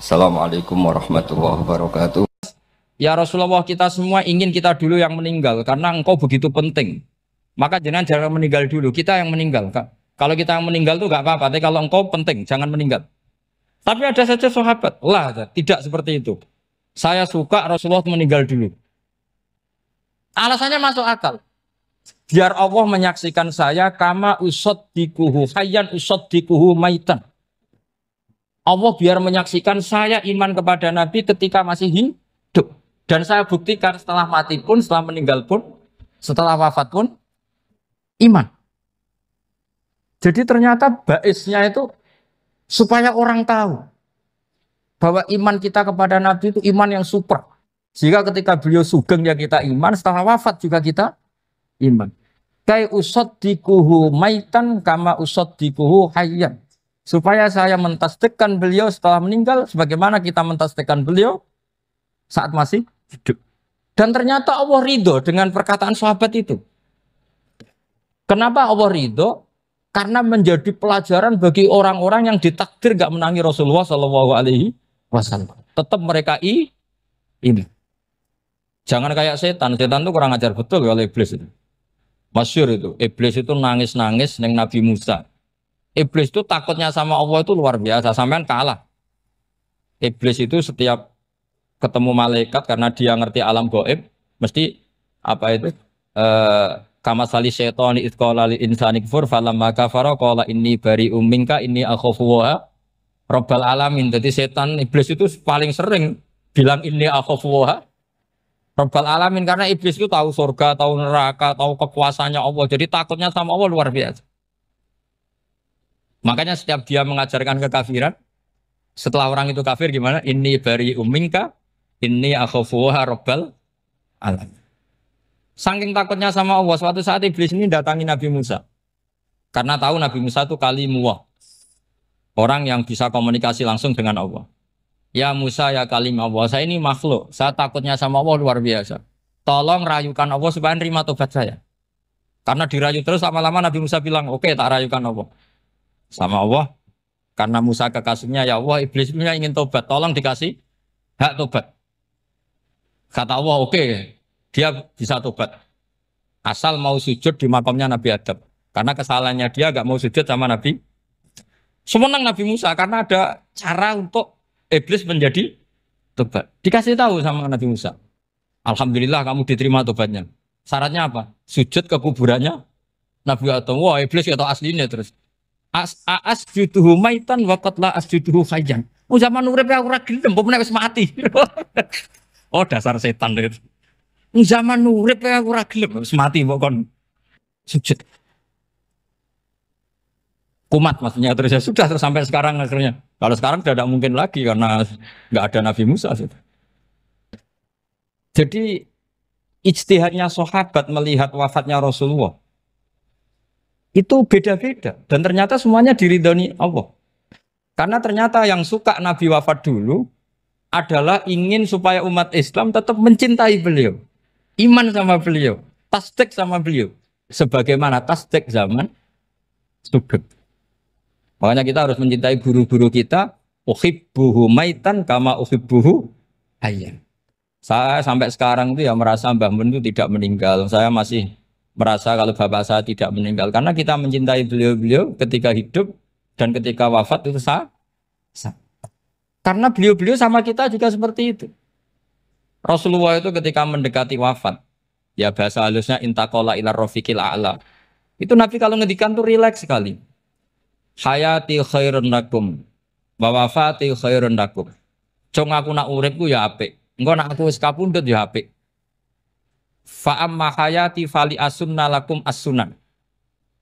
Assalamualaikum warahmatullahi wabarakatuh. Ya Rasulullah, kita semua ingin kita dulu yang meninggal karena engkau begitu penting. Maka jangan meninggal dulu, kita yang meninggal. Kak. Kalau kita yang meninggal tuh gak apa-apa, tapi kalau engkau penting, jangan meninggal. Tapi ada saja sahabat, lah tidak seperti itu. Saya suka Rasulullah meninggal dulu. Alasannya masuk akal. Biar Allah menyaksikan saya kama usoddikuhu hayyan usoddikuhu maitan. Allah biar menyaksikan saya iman kepada Nabi ketika masih hidup. Dan saya buktikan setelah mati pun, setelah meninggal pun, setelah wafat pun, iman. Jadi ternyata baisnya itu supaya orang tahu bahwa iman kita kepada Nabi itu iman yang super. Sehingga ketika beliau sugeng ya kita iman, setelah wafat juga kita iman. Kai usoddikuhu maitan kama usoddikuhu hayyan. Supaya saya mentasdikkan beliau setelah meninggal, sebagaimana kita mentasdikkan beliau saat masih hidup. Dan ternyata Allah ridho dengan perkataan sahabat itu. Kenapa Allah ridho? Karena menjadi pelajaran bagi orang-orang yang ditakdir gak menangi Rasulullah SAW. Tetap mereka ini. Jangan kayak setan. Setan itu kurang ajar betul oleh iblis itu. Masyhur itu. Iblis itu nangis-nangis dengan Nabi Musa. Iblis itu takutnya sama Allah itu luar biasa. Sampean kalah. Iblis itu setiap ketemu malaikat karena dia ngerti alam gaib, mesti apa itu? Kama sali syaitani id qala lil insani kfur falamma kafara qala inni bari'um minka inni akhafu wa rabbal alamin. Jadi setan iblis itu paling sering bilang inni akhafu wa rabbal alamin karena iblis itu tahu surga, tahu neraka, tahu kekuasaannya Allah. Jadi takutnya sama Allah luar biasa. Makanya setiap dia mengajarkan kekafiran, setelah orang itu kafir gimana? Inni bari'um minka inni akhafu wa rabbal alamin. Saking takutnya sama Allah, suatu saat iblis ini datangi Nabi Musa. Karena tahu Nabi Musa itu kalimullah. Orang yang bisa komunikasi langsung dengan Allah. Ya Musa, ya kalim Allah, saya ini makhluk. Saya takutnya sama Allah luar biasa. Tolong rayukan Allah supaya nerima tobat saya. Karena dirayu terus lama-lama Nabi Musa bilang, oke, tak rayukan Allah. Sama Allah. Karena Musa kekasihnya, ya Allah, iblis punya ingin tobat. Tolong dikasih hak tobat. Kata Allah, oke. Dia bisa tobat. Asal mau sujud di makamnya Nabi Adam. Karena kesalahannya dia gak mau sujud sama Nabi. Semenang Nabi Musa karena ada cara untuk iblis menjadi tobat. Dikasih tahu sama Nabi Musa. Alhamdulillah kamu diterima tobatnya. Syaratnya apa? Sujud ke kuburannya Nabi Adam. Wah iblis gak tahu aslinya terus. Asjuduhu maitan waqatla asjuduhu hayyan. Oh zaman urip aku ora gelem, pomene wis mati. Oh dasar setan itu. Zaman urip aku ora gelem wis mati kok kon sujud. Kumat maksudnya terus ya sudah terus sampai sekarang akhirnya. Kalau sekarang sudah tidak mungkin lagi karena nggak ada Nabi Musa. Jadi ijtihadnya sahabat melihat wafatnya Rasulullah itu beda-beda dan ternyata semuanya diridhoni Allah. Karena ternyata yang suka Nabi wafat dulu adalah ingin supaya umat Islam tetap mencintai beliau. Iman sama beliau, tasdik sama beliau. Sebagaimana tasdik zaman sugeng. Makanya kita harus mencintai guru-guru kita. Uhibbuhu maitan kama uhibbuhu hayyan. Saya sampai sekarang itu ya merasa Mbah Mun itu tidak meninggal. Saya masih merasa kalau bapak saya tidak meninggal. Karena kita mencintai beliau-beliau ketika hidup dan ketika wafat itu sah. Karena beliau-beliau sama kita juga seperti itu. Rasulullah itu ketika mendekati wafat, ya bahasa halusnya intaqala ila rafiqil a'la. Itu Nabi kalau ngedikan tuh rileks sekali. Hayati khairun lakum wa wafati khairun lakum. Cong aku nak uripku ya apik. Engko nak aku wis kapundhut ya apik. Fa amma hayati fali asunna lakum as-sunan.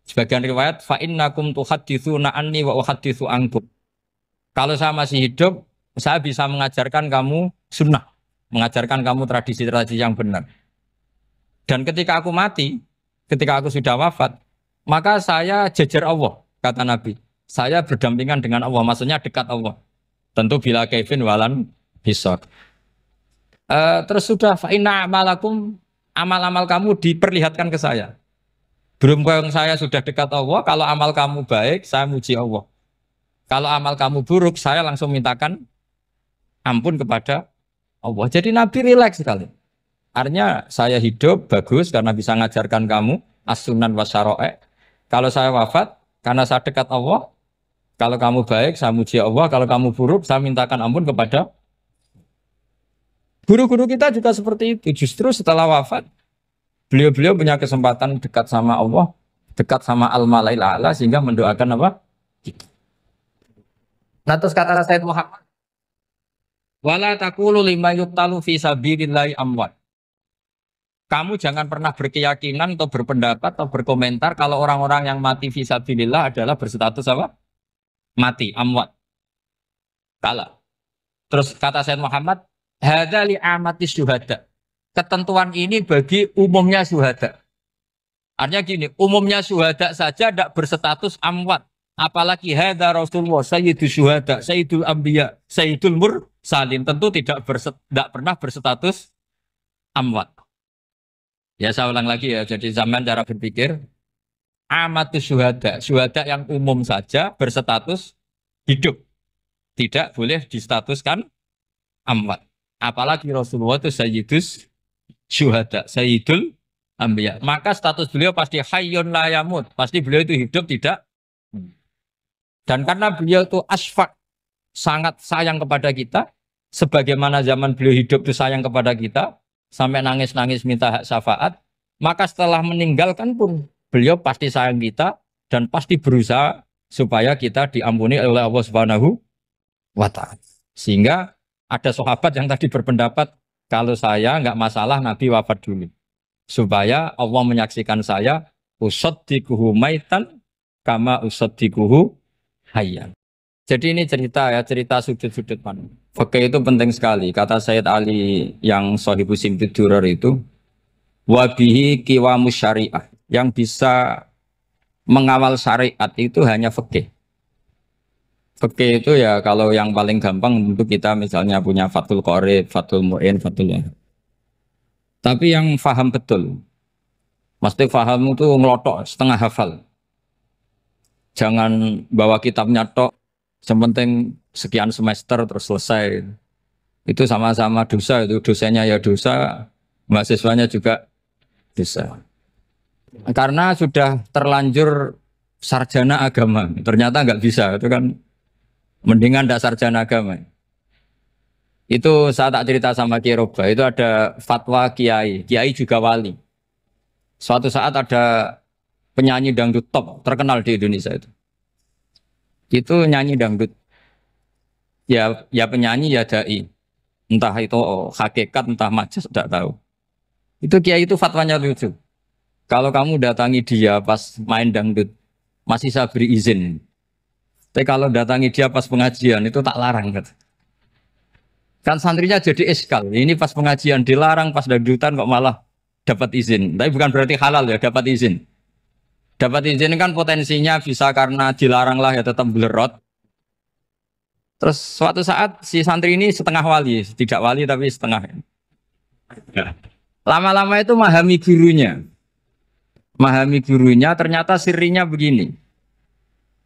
Sebagian riwayat fa innakum tuhadditsuna anni wa uhadditsu ankum. Kalau saya masih hidup, saya bisa mengajarkan kamu sunnah. Mengajarkan kamu tradisi-tradisi yang benar. Dan ketika aku mati, ketika aku sudah wafat, maka saya jejer Allah, kata Nabi. Saya berdampingan dengan Allah, maksudnya dekat Allah. Tentu bila kaifin walan hisab. Terus sudah fa'inna amalakum, amal-amal kamu diperlihatkan ke saya. Berhubung saya sudah dekat Allah, kalau amal kamu baik, saya muji Allah. Kalau amal kamu buruk, saya langsung mintakan ampun kepada Allah. Jadi Nabi rileks sekali. Artinya saya hidup bagus karena bisa ngajarkan kamu as-sunan wa syara'i'. Kalau saya wafat karena saya dekat Allah. Kalau kamu baik saya muji Allah, kalau kamu buruk saya mintakan ampun kepada. Guru-guru kita juga seperti itu. Justru setelah wafat beliau-beliau punya kesempatan dekat sama Allah, dekat sama Al-Mala'il A'la sehingga mendoakan apa? Nah terus kata Sayyid Muhammad, wala taqulu lima yuqtalu fi sabilillahi amwat. Kamu jangan pernah berkeyakinan atau berpendapat atau berkomentar kalau orang-orang yang mati fi sabilillah adalah berstatus apa? Mati, amwat. Kalah. Terus kata Sayyid Muhammad, hadza li amati syuhada. Ketentuan ini bagi umumnya syuhada. Artinya gini, umumnya syuhada saja tidak berstatus amwat. Apalagi hadza Rasulullah, sayyidul syuhada, sayyidul anbiya, sayyidul mursalin. Tentu tidak pernah berstatus amwat. Ya saya ulang lagi ya, jadi zaman cara berpikir amatus syuhada, syuhada yang umum saja berstatus hidup, tidak boleh distatuskan amwat. Apalagi Rasulullah itu sayyidus syuhada, sayyidul anbiya. Maka status beliau pasti hayyun la yamut, pasti beliau itu hidup tidak. Dan karena beliau itu asfaq, sangat sayang kepada kita, sebagaimana zaman beliau hidup itu sayang kepada kita, sampai nangis-nangis minta hak syafaat, maka setelah meninggalkan pun beliau pasti sayang kita dan pasti berusaha supaya kita diampuni oleh Allah Subhanahu wa ta'ala. Sehingga ada sahabat yang tadi berpendapat kalau saya nggak masalah Nabi wafat dulu. Supaya Allah menyaksikan saya usaddiquhu maitan kama usaddiquhu hayyan. Jadi ini cerita ya, cerita sudut-sudut mana. Fikih itu penting sekali. Kata Sayyid Ali yang Shahibu Simtud Durar itu, wabihi qiwamus syariah. Yang bisa mengawal syariat itu hanya fikih. Fikih itu ya kalau yang paling gampang untuk kita misalnya punya Fathul Qorib, Fathul Mu'in, Fathul Wahab. Tapi yang faham betul, mesti faham itu ngelotok setengah hafal. Jangan bawa kitabnya tok, sementing sekian semester terus selesai. Itu sama-sama dosa, itu dosanya ya dosa, mahasiswanya juga dosa. Karena sudah terlanjur sarjana agama, ternyata nggak bisa, itu kan mendingan tidak sarjana agama. Itu saya tak cerita sama Kiai Roba, itu ada fatwa Kiai, Kiai juga wali. Suatu saat ada penyanyi dangdut top terkenal di Indonesia itu nyanyi dangdut, ya penyanyi ya dai, entah itu hakikat entah majas tidak tahu. Itu Kiai itu fatwanya lucu. Kalau kamu datangi dia pas main dangdut, masih saya beri izin. Tapi kalau datangi dia pas pengajian, itu tak larang. Kan santrinya jadi eskal. Ini pas pengajian dilarang, pas dangdutan kok malah dapat izin. Tapi bukan berarti halal ya, dapat izin. Dapat izin kan potensinya bisa karena dilarang lah ya tetap belerot. Terus suatu saat si santri ini setengah wali, tidak wali tapi setengah. Lama-lama itu memahami gurunya. Memahami gurunya, ternyata sirinya begini.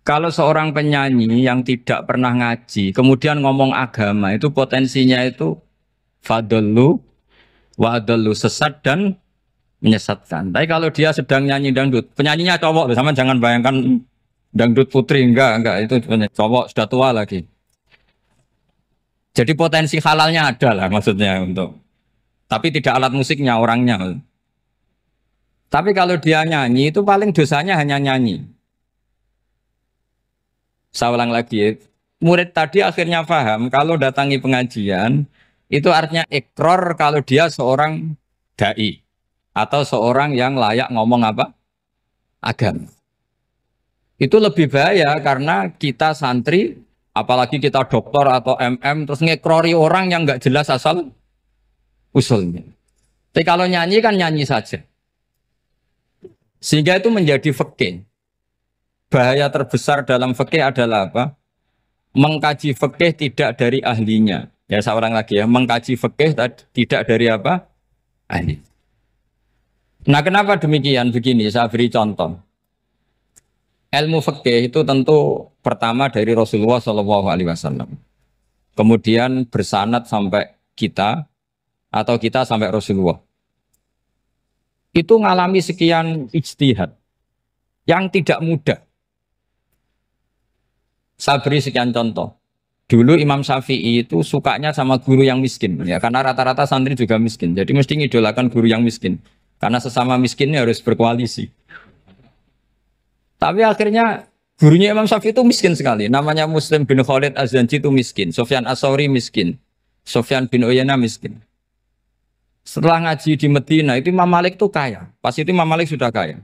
Kalau seorang penyanyi yang tidak pernah ngaji, kemudian ngomong agama, itu potensinya itu fadallu wa adallu, sesat dan menyesatkan. Tapi kalau dia sedang nyanyi dangdut, penyanyinya cowok, sama jangan bayangkan dangdut putri, enggak, itu cowok sudah tua lagi. Jadi potensi halalnya ada lah maksudnya untuk, tapi tidak alat musiknya, orangnya. Tapi kalau dia nyanyi itu paling dosanya hanya nyanyi. Saya ulang lagi, murid tadi akhirnya paham kalau datangi pengajian itu artinya ikrar kalau dia seorang dai atau seorang yang layak ngomong apa? Agama. Itu lebih bahaya karena kita santri, apalagi kita doktor atau MM terus ngekrori orang yang nggak jelas asal usulnya. Tapi kalau nyanyi kan nyanyi saja. Sehingga itu menjadi fikih. Bahaya terbesar dalam fikih adalah apa? Mengkaji fikih tidak dari ahlinya. Ya saya ulang lagi ya, mengkaji fikih tidak dari apa? Ahli. Nah kenapa demikian? Begini, saya beri contoh. Ilmu fikih itu tentu pertama dari Rasulullah SAW. kemudian bersanad sampai kita, atau kita sampai Rasulullah. Itu ngalami sekian ijtihad yang tidak mudah. Saya beri sekian contoh. Dulu Imam Syafi'i itu sukanya sama guru yang miskin, ya karena rata-rata santri juga miskin. Jadi mesti ngidolakan guru yang miskin, karena sesama miskinnya harus berkoalisi. Tapi akhirnya gurunya Imam Syafi'i itu miskin sekali. Namanya Muslim bin Khalid Az-Zanji itu miskin, Sufyan As-Tsauri miskin, Sufyan bin Uyainah miskin. Setelah ngaji di Medina itu Imam Malik itu kaya. Pas itu Imam Malik sudah kaya.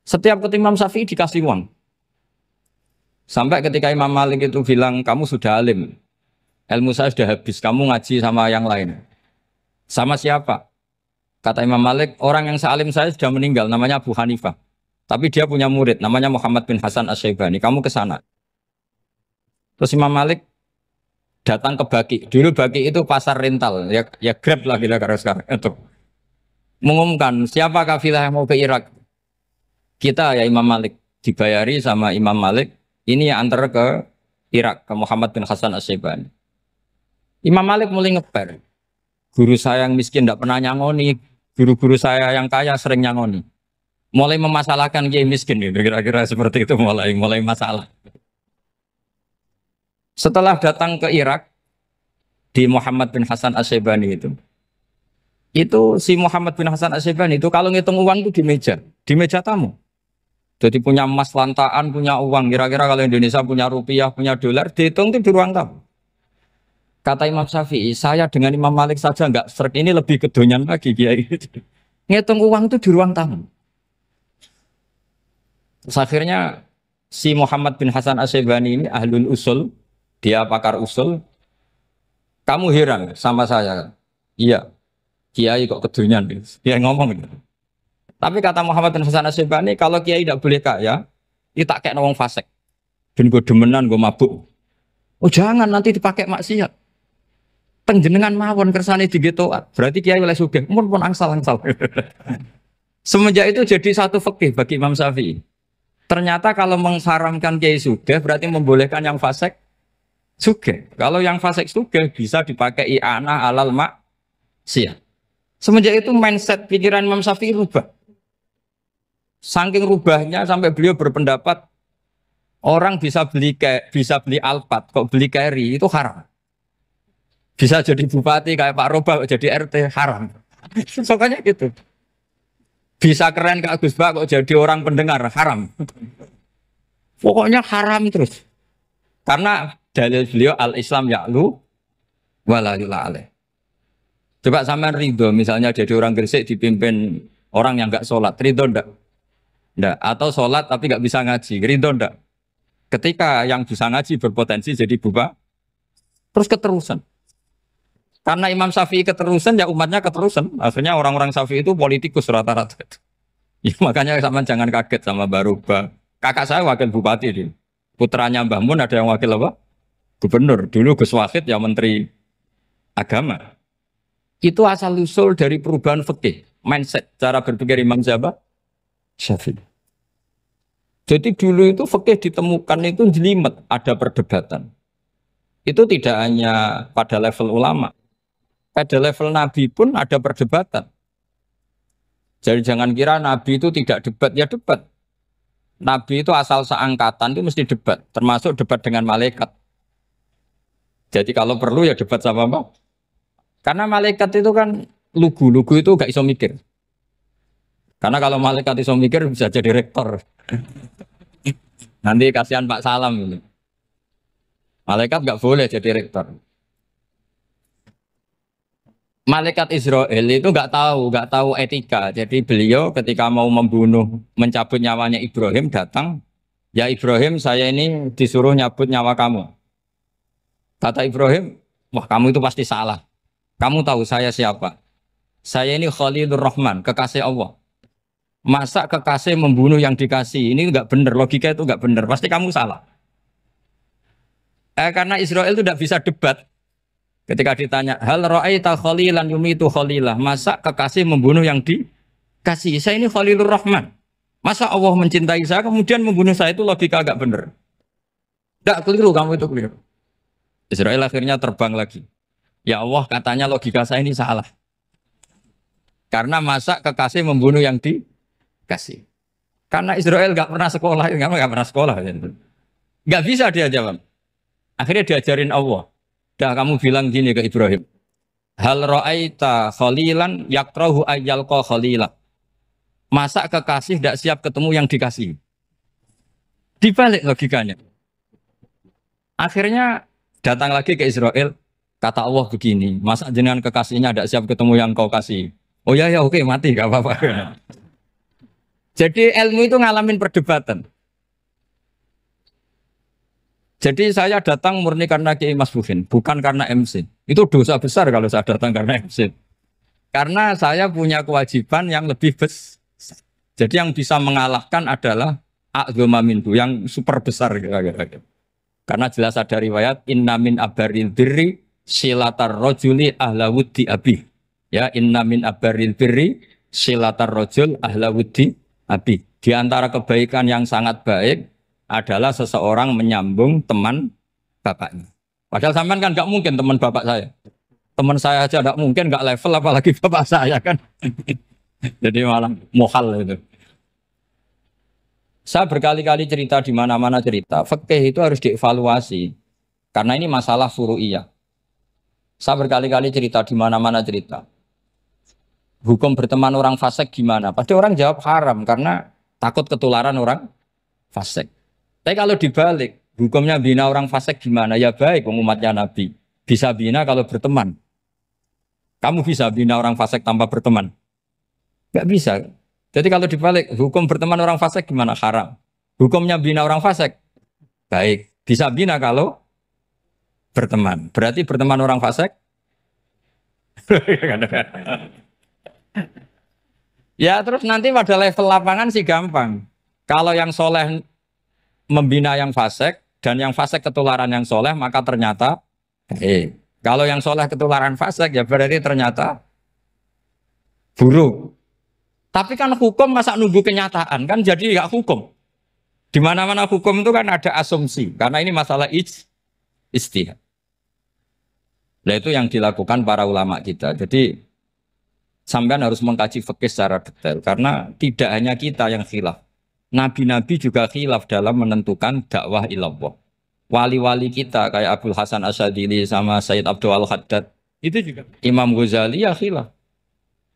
Setiap ketemu Imam Syafi'i dikasih uang. Sampai ketika Imam Malik itu bilang, kamu sudah alim, ilmu saya sudah habis, kamu ngaji sama yang lain. Sama siapa? Kata Imam Malik, orang yang sealim saya sudah meninggal, namanya Abu Hanifah. Tapi dia punya murid, namanya Muhammad bin Hasan Asy-Syaibani, kamu ke sana. Terus Imam Malik datang ke Baki. Dulu Baki itu pasar rental, ya Grab lah kira-kira sekarang. Itu mengumumkan, siapa kafilah yang mau ke Irak? Kita ya Imam Malik, dibayari sama Imam Malik. Ini yang antar ke Irak, ke Muhammad bin Hasan Asy-Syaibani. Imam Malik mulai ngeper. Guru saya yang miskin tidak pernah nyangoni, guru-guru saya yang kaya sering nyangoni. Mulai memasalahkan kiai miskin, gitu. Kira-kira seperti itu mulai masalah. Setelah datang ke Irak, di Muhammad bin Hasan Asy-Syaibani itu si Muhammad bin Hasan Asy-Syaibani itu kalau ngitung uang itu di meja tamu. Jadi punya emas lantaan, punya uang. Kira-kira kalau Indonesia punya rupiah, punya dolar, dihitung itu di ruang tamu. Kata Imam Syafi'i, saya dengan Imam Malik saja nggak serik, ini lebih kedonyan lagi kiai. Ngitung uang itu di ruang tamu. Terus akhirnya si Muhammad bin Hasan Asy-Syaibani ini ahlul usul, dia pakar usul. Kamu heran sama saya? Iya, kiai kok kedonyan. Dia ngomong gitu. Tapi kata Muhammad bin Hasan Asy-Syaibani, kalau kiai tidak boleh kaya, itu tak kayak wong fasik. Ben gue demenan, gue mabuk. Oh jangan, nanti dipakai maksiat. Tengjenengan mawon kersane digetoat. Berarti kiai oleh sugih, pun angsal-angsal. Semenjak itu jadi satu fikih bagi Imam Syafi'i. Ternyata kalau mengharamkan kiai sugih, berarti membolehkan yang fasik sugih. Kalau yang fasik sugih bisa dipakai i'anah alal maksiat. Semenjak itu mindset pikiran Imam Syafi'i rubah. Saking rubahnya sampai beliau berpendapat orang bisa beli Alphard, kok beli carry itu haram. Bisa jadi bupati kayak Pak Roba, jadi RT haram. Pokoknya gitu. Bisa keren kayak Gus Bak kok jadi orang pendengar haram. Pokoknya haram terus. Karena dalil beliau al-Islam ya'lu wala yula alaih. Coba sampean ridho misalnya jadi orang Gresik dipimpin orang yang enggak sholat, ridho ndak? Ndak. Atau sholat tapi nggak bisa ngaji, ridho ndak? Ketika yang bisa ngaji berpotensi jadi buba, terus keterusan. Karena Imam Syafi'i keterusan, ya umatnya keterusan. Akhirnya orang-orang Syafi'i itu politikus rata-rata. Ya, makanya sama jangan kaget sama Baruba. Kakak saya wakil bupati ini. Putranya Mbah Mun ada yang wakil apa? Gubernur. Dulu Gus Wahid ya menteri agama. Itu asal usul dari perubahan fikih, mindset, cara berpikir Imam Syafi'i. Jadi dulu itu fikih ditemukan itu jelimet, ada perdebatan. Itu tidak hanya pada level ulama, pada level Nabi pun ada perdebatan. Jadi jangan kira Nabi itu tidak debat, ya debat. Nabi itu asal seangkatan itu mesti debat, termasuk debat dengan malaikat. Jadi kalau perlu ya debat sama apa? Karena malaikat itu kan lugu itu gak iso mikir. Karena kalau malaikat iso mikir bisa jadi rektor. Nanti kasihan Pak Salam ini. Malaikat gak boleh jadi rektor. Malaikat Israel itu nggak tahu etika. Jadi beliau ketika mau membunuh, mencabut nyawanya Ibrahim datang, ya Ibrahim saya ini disuruh nyabut nyawa kamu. Kata Ibrahim, wah kamu itu pasti salah. Kamu tahu saya siapa? Saya ini Khalilur Rahman, kekasih Allah. Masa kekasih membunuh yang dikasih? Ini nggak benar, logika itu nggak benar. Pasti kamu salah. Karena Israel itu tidak bisa debat. Ketika ditanya, hal ra'aita khalilan yumitu khalilah, masa kekasih membunuh yang dikasih? Saya ini Khalilur Rahman. Masa Allah mencintai saya kemudian membunuh saya, itu logika agak benar. Tidak keliru, kamu itu keliru. Israel akhirnya terbang lagi. Ya Allah, katanya logika saya ini salah. Karena masa kekasih membunuh yang dikasih. Karena Israel nggak pernah sekolah, nggak pernah sekolah. Nggak bisa dia jawab. Akhirnya diajarin Allah. Dah kamu bilang gini ke Ibrahim. Hal ra'aita khalilan yakrahu ayyalqa khalila. Masa kekasih tidak siap ketemu yang dikasih. Dibalik logikanya. Akhirnya datang lagi ke Israel. Kata Allah begini. Masa jenengan kekasihnya tidak siap ketemu yang kau kasih. Oh ya oke mati gak apa-apa. Jadi ilmu itu ngalamin perdebatan. Jadi saya datang murni karena Kiai Mas Buhin, bukan karena MC. Itu dosa besar kalau saya datang karena MC. Karena saya punya kewajiban yang lebih besar. Jadi yang bisa mengalahkan adalah a'dzama minhu, yang super besar kira-kira. Karena jelas ada riwayat inna min abaril birri silatar rajuli ahla wuddi abi. Ya, inna min abaril birri silatar rajul ahla wuddi abi. Di antara kebaikan yang sangat baik adalah seseorang menyambung teman bapaknya. Padahal sampean kan nggak mungkin teman bapak saya. Teman saya aja nggak mungkin, nggak level apalagi bapak saya kan. Jadi malah mohal itu. Saya berkali-kali cerita di mana-mana cerita. Fikih itu harus dievaluasi. Karena ini masalah furu'iyah. Saya berkali-kali cerita di mana-mana cerita. Hukum berteman orang fasik gimana? Pasti orang jawab haram karena takut ketularan orang fasik. Tapi kalau dibalik, hukumnya bina orang fasik gimana? Ya baik, umatnya Nabi. Bisa bina kalau berteman. Kamu bisa bina orang fasik tanpa berteman? Gak bisa. Jadi kalau dibalik, hukum berteman orang fasik gimana? Haram. Hukumnya bina orang fasik? Baik. Bisa bina kalau berteman. Berarti berteman orang fasik? Ya terus nanti pada level lapangan sih gampang. Kalau yang soleh membina yang fasik dan yang fasik ketularan yang soleh, maka ternyata kalau yang soleh ketularan fasik ya berarti ternyata buruk. Tapi kan hukum masa nunggu kenyataan kan jadi nggak hukum. Di mana-mana hukum itu kan ada asumsi karena ini masalah ijtihad. Nah itu yang dilakukan para ulama kita. Jadi sampean harus mengkaji fikih secara detail karena tidak hanya kita yang khilaf. Nabi-nabi juga khilaf dalam menentukan dakwah ilallah. Wali-wali kita kayak Abdul Hasan Asyadili sama Sayyid Abdul Al-Haddad itu juga. Imam Ghazali ya khilaf.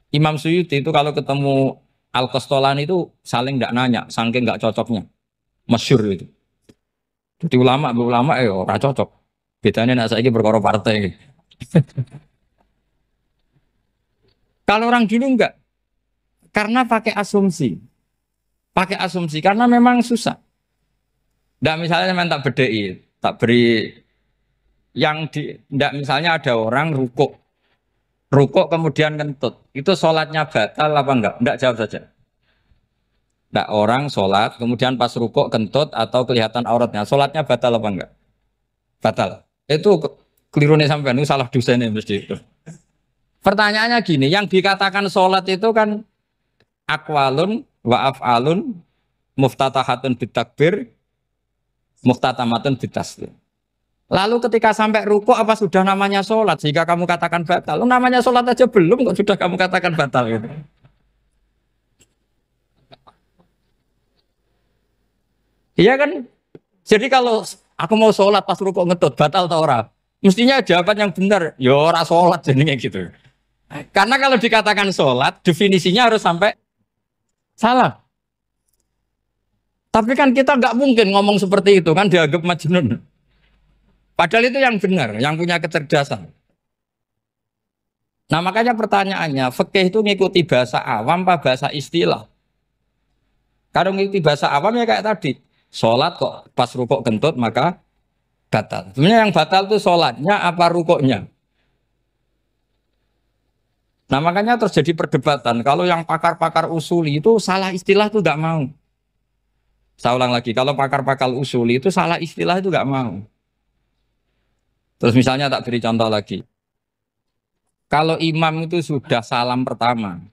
Imam Suyuti itu kalau ketemu Al-Qastolani itu saling tidak nanya, saking nggak cocoknya. Masyhur itu. Jadi ulama ora cocok. Bedanya nak saiki perkara partai. Kalau orang dulu enggak. Karena pakai asumsi. Pakai asumsi karena memang susah. Enggak misalnya memang tak bedai, tak beri yang enggak misalnya ada orang rukuk kemudian kentut. Itu sholatnya batal apa enggak? Enggak, jawab saja. Enggak, orang sholat kemudian pas rukuk kentut atau kelihatan auratnya, sholatnya batal apa enggak? Batal. Itu keliru nih sampean, itu salah dosennya mesti itu. Pertanyaannya gini, yang dikatakan sholat itu kan aqwalun wa af'alun muftatahatun bitakbir muftatamatun bitaslim. Lalu ketika sampai rukuk apa sudah namanya sholat sehingga kamu katakan batal? Namanya sholat aja belum kok sudah kamu katakan batal gitu. Iya kan? Jadi kalau aku mau sholat pas rukuk ngetut batal atau ora? Mestinya jawaban yang benar, ya ora sholat jadinya gitu. Karena kalau dikatakan sholat, definisinya harus sampai salah. Tapi kan kita nggak mungkin ngomong seperti itu kan dianggap majnun. Padahal itu yang benar, yang punya kecerdasan. Nah makanya pertanyaannya, fikih itu ngikuti bahasa awam apa bahasa istilah? Kalau ngikuti bahasa awam ya kayak tadi, sholat kok pas rukuk kentut maka batal. Sebenarnya yang batal itu sholatnya apa rukuknya? Nah makanya terjadi perdebatan. Kalau yang pakar-pakar usuli itu salah istilah itu nggak mau. Saya ulang lagi, kalau pakar-pakar usuli itu salah istilah itu nggak mau. Terus misalnya tak beri contoh lagi. Kalau imam itu sudah salam pertama.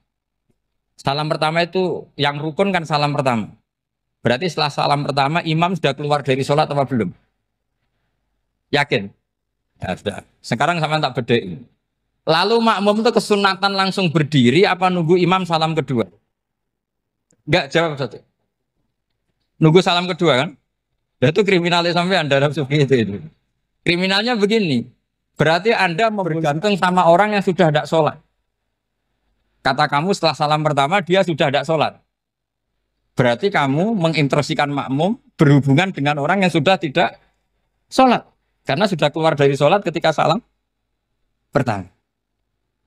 Salam pertama itu yang rukun kan salam pertama. Berarti setelah salam pertama imam sudah keluar dari sholat apa belum? Yakin? Ya, sudah. Sekarang sampai tak bedai. Lalu makmum itu kesunatan langsung berdiri apa nunggu imam salam kedua? Enggak, jawab satu. Nunggu salam kedua kan? Ya, itu kriminalnya sampai Anda dalam sufi itu. Kriminalnya begini. Berarti Anda bergantung sama orang yang sudah tidak sholat. Kata kamu setelah salam pertama dia sudah tidak sholat. Berarti kamu menginstruksikan makmum berhubungan dengan orang yang sudah tidak sholat. Karena sudah keluar dari sholat ketika salam pertama.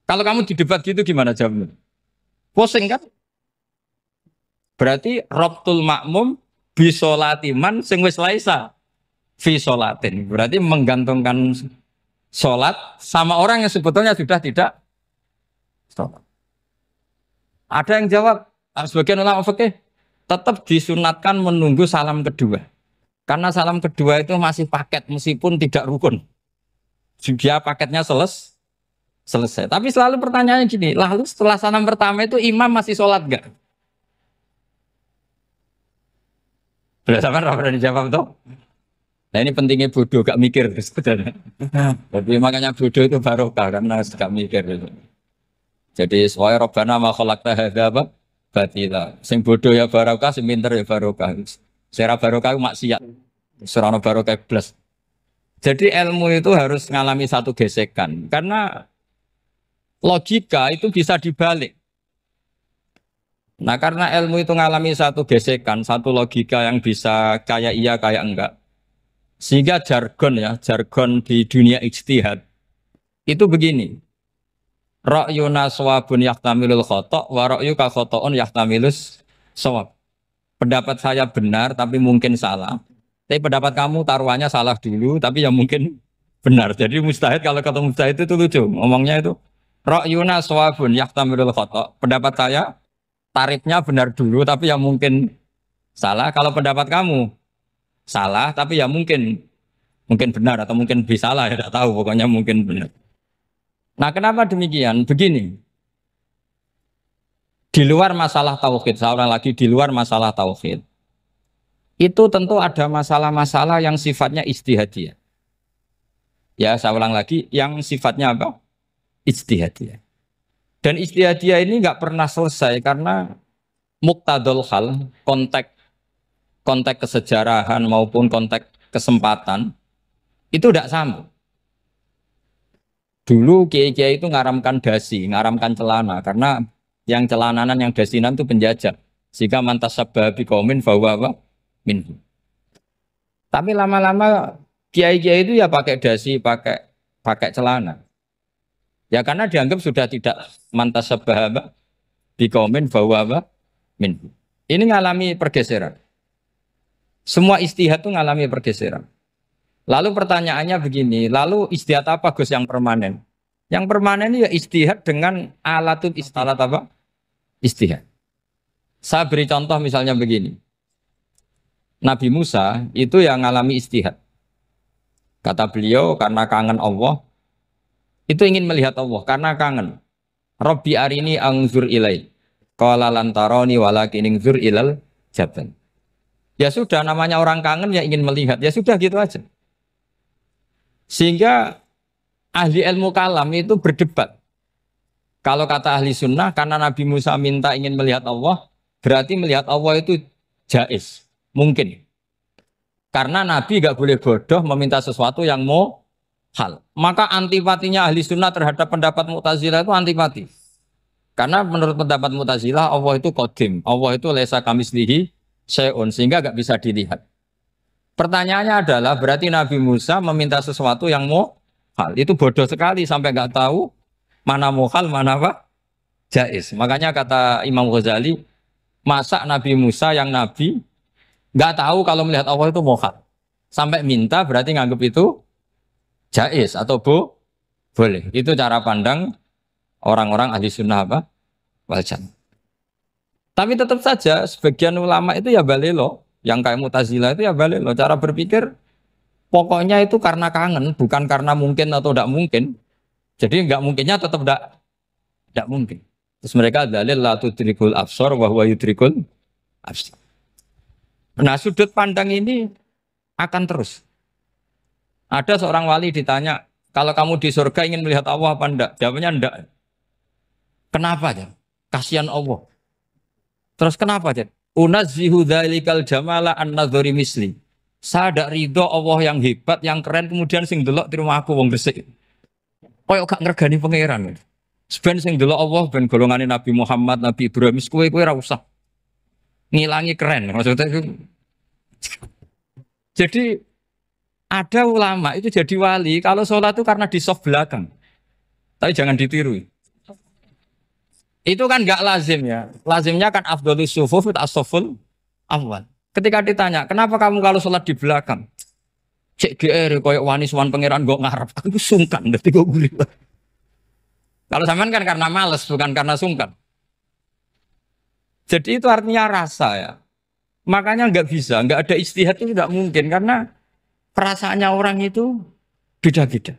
Kalau kamu di debat gitu gimana jawabnya? Pusing kan? Berarti robtul makmum bisolatiman sing wis laisa fi sholatin. Berarti menggantungkan sholat sama orang yang sebetulnya sudah tidak sholat. Ada yang jawab, sebagian ulama fikih tetap disunatkan menunggu salam kedua. Karena salam kedua itu masih paket meskipun tidak rukun. Dia paketnya selesai. Tapi selalu pertanyaannya gini, lalu setelah salam pertama itu imam masih sholat enggak? Sudah sampai pernah dijawab tuh? Nah ini pentingnya bodoh, gak mikir sebenarnya. Jadi makanya bodoh itu barokah karena gak mikir. Jadi soalnya Rabbana ma khalaqta hadza apa? Batila. Sing bodoh ya barokah, sing pinter ya barokah. Sing barokah maksiat. Serana barokah plus. Jadi ilmu itu harus mengalami satu gesekan karena logika itu bisa dibalik. Nah karena ilmu itu mengalami satu gesekan, satu logika yang bisa kayak iya kayak enggak. Sehingga jargon di dunia ijtihad itu begini. Ra'yuna shawabun yahtamilul khata' wa ra'yuka khata'un yahtamilus shawab. Pendapat saya benar tapi mungkin salah. Tapi pendapat kamu taruhannya salah dulu tapi yang mungkin benar. Jadi mustahid kalau kata mustahid itu lucu. Ngomongnya itu ra'yuna shawabun yahtamilul khata'. Pendapat saya tarifnya benar dulu tapi yang mungkin salah. Kalau pendapat kamu salah tapi ya mungkin benar atau mungkin bisa salah ya tidak tahu pokoknya mungkin benar. Nah kenapa demikian? Begini, di luar masalah tauhid, saya ulang lagi di luar masalah tauhid, itu tentu ada masalah-masalah yang sifatnya ijtihadiyah. Ya saya ulang lagi, yang sifatnya apa? Ijtihadiyah. Dan ijtihadiyah ini nggak pernah selesai karena muqtadul hal, konteks kesejarahan maupun konteks kesempatan itu tidak sama. Dulu kiai-kiai itu ngaramkan dasi, ngaramkan celana karena yang celananan yang dasinan itu penjajah. Sehingga mantas sabah biqaumin bahwa minhu. Tapi lama-lama kiai-kiai itu ya pakai dasi, pakai celana. Ya karena dianggap sudah tidak mantas sabah biqaumin bahwa minhu. Ini ngalami pergeseran. Semua istihad itu ngalami pergeseran. Lalu pertanyaannya begini, lalu istihad apa Gus yang permanen? Yang permanen ya istihad dengan alatut istihad apa? Istihad. Saya beri contoh misalnya begini. Nabi Musa itu yang ngalami istihad. Kata beliau karena kangen Allah, itu ingin melihat Allah karena kangen. Rabbi arini anzur ilai. Qala lan tarani walakin anzur ilal jabal. Ya sudah namanya orang kangen ya ingin melihat. Ya sudah gitu aja. Sehingga ahli ilmu kalam itu berdebat. Kalau kata ahli sunnah, karena Nabi Musa minta ingin melihat Allah, berarti melihat Allah itu jaiz, mungkin. Karena Nabi gak boleh bodoh meminta sesuatu yang mau hal. Maka antipatinya ahli sunnah terhadap pendapat Mu'tazilah itu antipati. Karena menurut pendapat Mu'tazilah, Allah itu qadim, Allah itu laisa kamislihi syai'un, sehingga gak bisa dilihat. Pertanyaannya adalah berarti Nabi Musa meminta sesuatu yang mau hal. Itu bodoh sekali sampai nggak tahu mana mau hal, mana apa jaiz. Makanya kata Imam Ghazali, masa Nabi Musa yang Nabi nggak tahu kalau melihat Allah itu mau hal. Sampai minta berarti nganggap itu jaiz atau boleh. Itu cara pandang orang-orang ahli sunnah apa? Wal jamaah. Tapi tetap saja sebagian ulama itu ya balelo. Yang kayak Mu'tazilah itu ya balik loh cara berpikir pokoknya itu karena kangen bukan karena mungkin atau tidak mungkin. Jadi nggak mungkinnya tetap tidak mungkin. Terus mereka dalil la tudrikul absar wa huwa yudrikul absar. Nah sudut pandang ini akan terus. Ada seorang wali ditanya Kalau kamu di surga ingin melihat Allah apa enggak? Jawabannya enggak. Kenapa aja? Kasihan Allah. Terus kenapa aja? Unazzihu dzalikal jamala an nadzuri misli. Saya tidak ridho Allah yang hebat, yang keren, kemudian sing delok di rumah aku wong resik. Koyok gak ngergani pangeran. Sebenarnya sing delok Allah ben golongane Nabi Muhammad, Nabi Ibrahim, kowe ora usah ngilangi keren. Maksudnya itu. Jadi ada ulama itu jadi wali kalau sholat itu karena di soft belakang. Tapi jangan ditiru. Itu kan nggak lazim ya. Lazimnya kan afdhalus sufuf as-saful awal. Ketika ditanya, kenapa kamu kalau sholat di belakang? Cek GR koyok wani suwan pangeran gak ngarep. Aku sungkan dadi kok guli. Kalau sampean kan karena males bukan karena sungkan. Jadi itu artinya rasa ya. Makanya nggak bisa, nggak ada ijtihad itu tidak mungkin karena perasaannya orang itu beda-beda.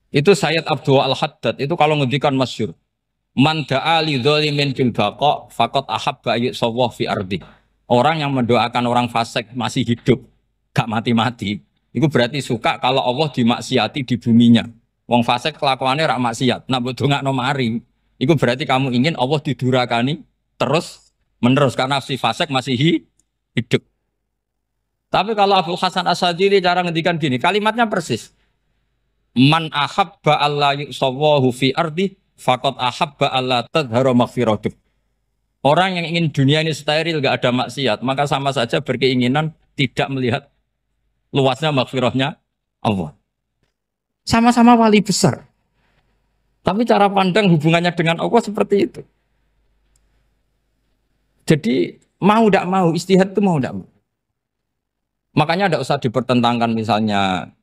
Itu Sayyid Abdul Al-Haddad itu kalau ngendikan masyhur. Man da'a li dzalimin bil baqa faqad ahabba ayyusawwa fi ardi. Orang yang mendoakan orang fasik masih hidup, gak mati-mati, itu berarti suka kalau Allah dimaksiati di buminya. Wong fasik kelakuannya rak maksiat, nak mbok dongakno mari. Itu berarti kamu ingin Allah didurakani terus menerus karena si fasik masih hidup. Tapi kalau Abdul Hasan As-Sadili cara ngendikan gini, kalimatnya persis. Man ahabba alla yusawwahu fi ardi faqad ahabba alla tadhharu maghfiratuh. Orang yang ingin dunia ini steril gak ada maksiat, maka sama saja berkeinginan tidak melihat luasnya maghfirahnya Allah. Sama-sama wali besar. Tapi cara pandang hubungannya dengan Allah seperti itu. Jadi mau tidak mau, ijtihad itu mau tidak mau. Makanya tidak usah dipertentangkan misalnya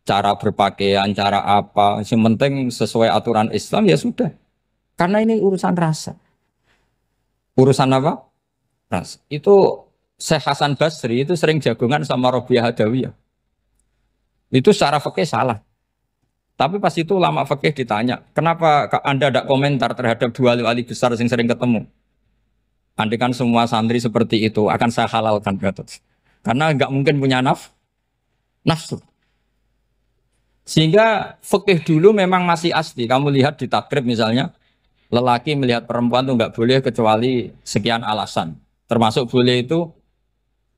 cara berpakaian, cara apa. Yang penting sesuai aturan Islam ya sudah. Karena ini urusan rasa. Urusan apa? Rasa. Itu Syekh Hasan Basri itu sering jagongan sama Robiah Hadawiyah. Itu secara fikih salah. Tapi pas itu ulama fikih ditanya, kenapa Anda tidak komentar terhadap dua wali besar yang sering ketemu? Andai kan semua santri seperti itu akan saya halalkan, karena nggak mungkin punya nafsu. Sehingga fikih dulu memang masih asli. Kamu lihat di takrib misalnya, lelaki melihat perempuan itu nggak boleh kecuali sekian alasan. Termasuk boleh itu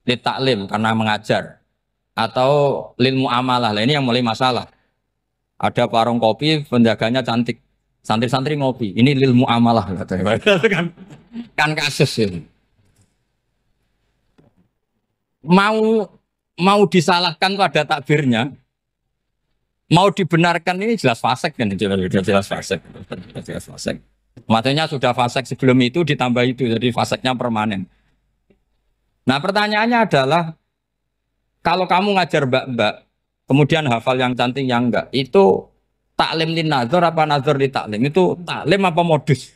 li taklim karena mengajar atau lil muamalah. Lah ini yang mulai masalah. Ada warung kopi, penjaganya cantik, santri-santri ngopi. Ini lil muamalah kan kasus ini. Mau disalahkan pada takbirnya, mau dibenarkan ini jelas fasik kan, jelas fasik. Jelas fasik. Matanya sudah fasik sebelum itu ditambah itu, jadi fasiknya permanen. Nah pertanyaannya adalah, kalau kamu ngajar mbak-mbak, kemudian hafal yang cantik yang enggak, itu taklim lin nazar apa nazar li taklim? Itu taklim apa modus?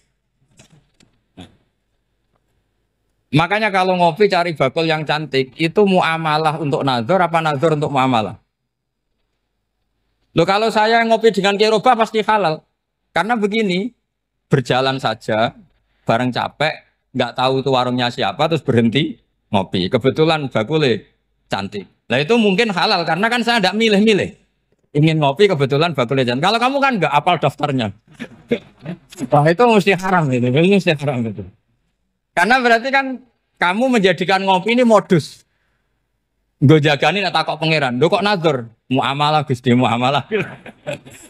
Makanya kalau ngopi cari bakul yang cantik, itu muamalah untuk nazar apa nazar untuk muamalah? Loh kalau saya ngopi dengan kiroba pasti halal. Karena begini, berjalan saja, bareng capek, nggak tahu itu warungnya siapa, terus berhenti ngopi. Kebetulan bakulnya cantik. Nah itu mungkin halal, karena kan saya nggak milih-milih. Ingin ngopi, kebetulan bakulnya cantik. Kalau kamu kan nggak apal daftarnya. Wah itu mesti haram itu, mesti haram itu. Karena berarti kan kamu menjadikan ngopi ini modus. Gue jagain tak kok pangeran. Lo kok nazar? Muamalah Gusti, muamalah.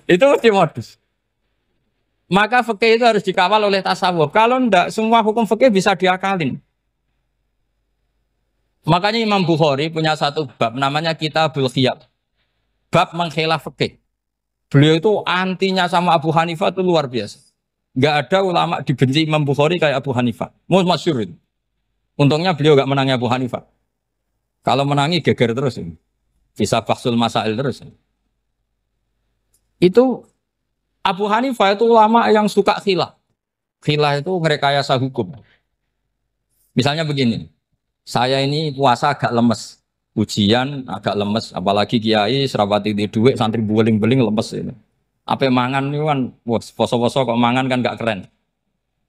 Itu mesti modus. Maka fikih itu harus dikawal oleh tasawuf. Kalau enggak, semua hukum fikih bisa diakalin. Makanya Imam Bukhari punya satu bab namanya Kitabul Khiyab. Bab mengkhilaf fikih. Beliau itu antinya sama Abu Hanifah itu luar biasa. Enggak ada ulama dibenci Imam Bukhari kayak Abu Hanifah. Masyhur itu. Untungnya beliau enggak menangnya Abu Hanifah. Kalau menangi geger terus ini. Bisa faksul masail terus. Itu Abu Hanifah itu ulama yang suka khilah. Khilah itu ngerekayasa hukum. Misalnya begini. Saya ini puasa agak lemes. Ujian agak lemes. Apalagi kiai serapati di duit santri beling-beling lemes ini. Apa mangan ini kan, poso-poso kok mangan kan gak keren.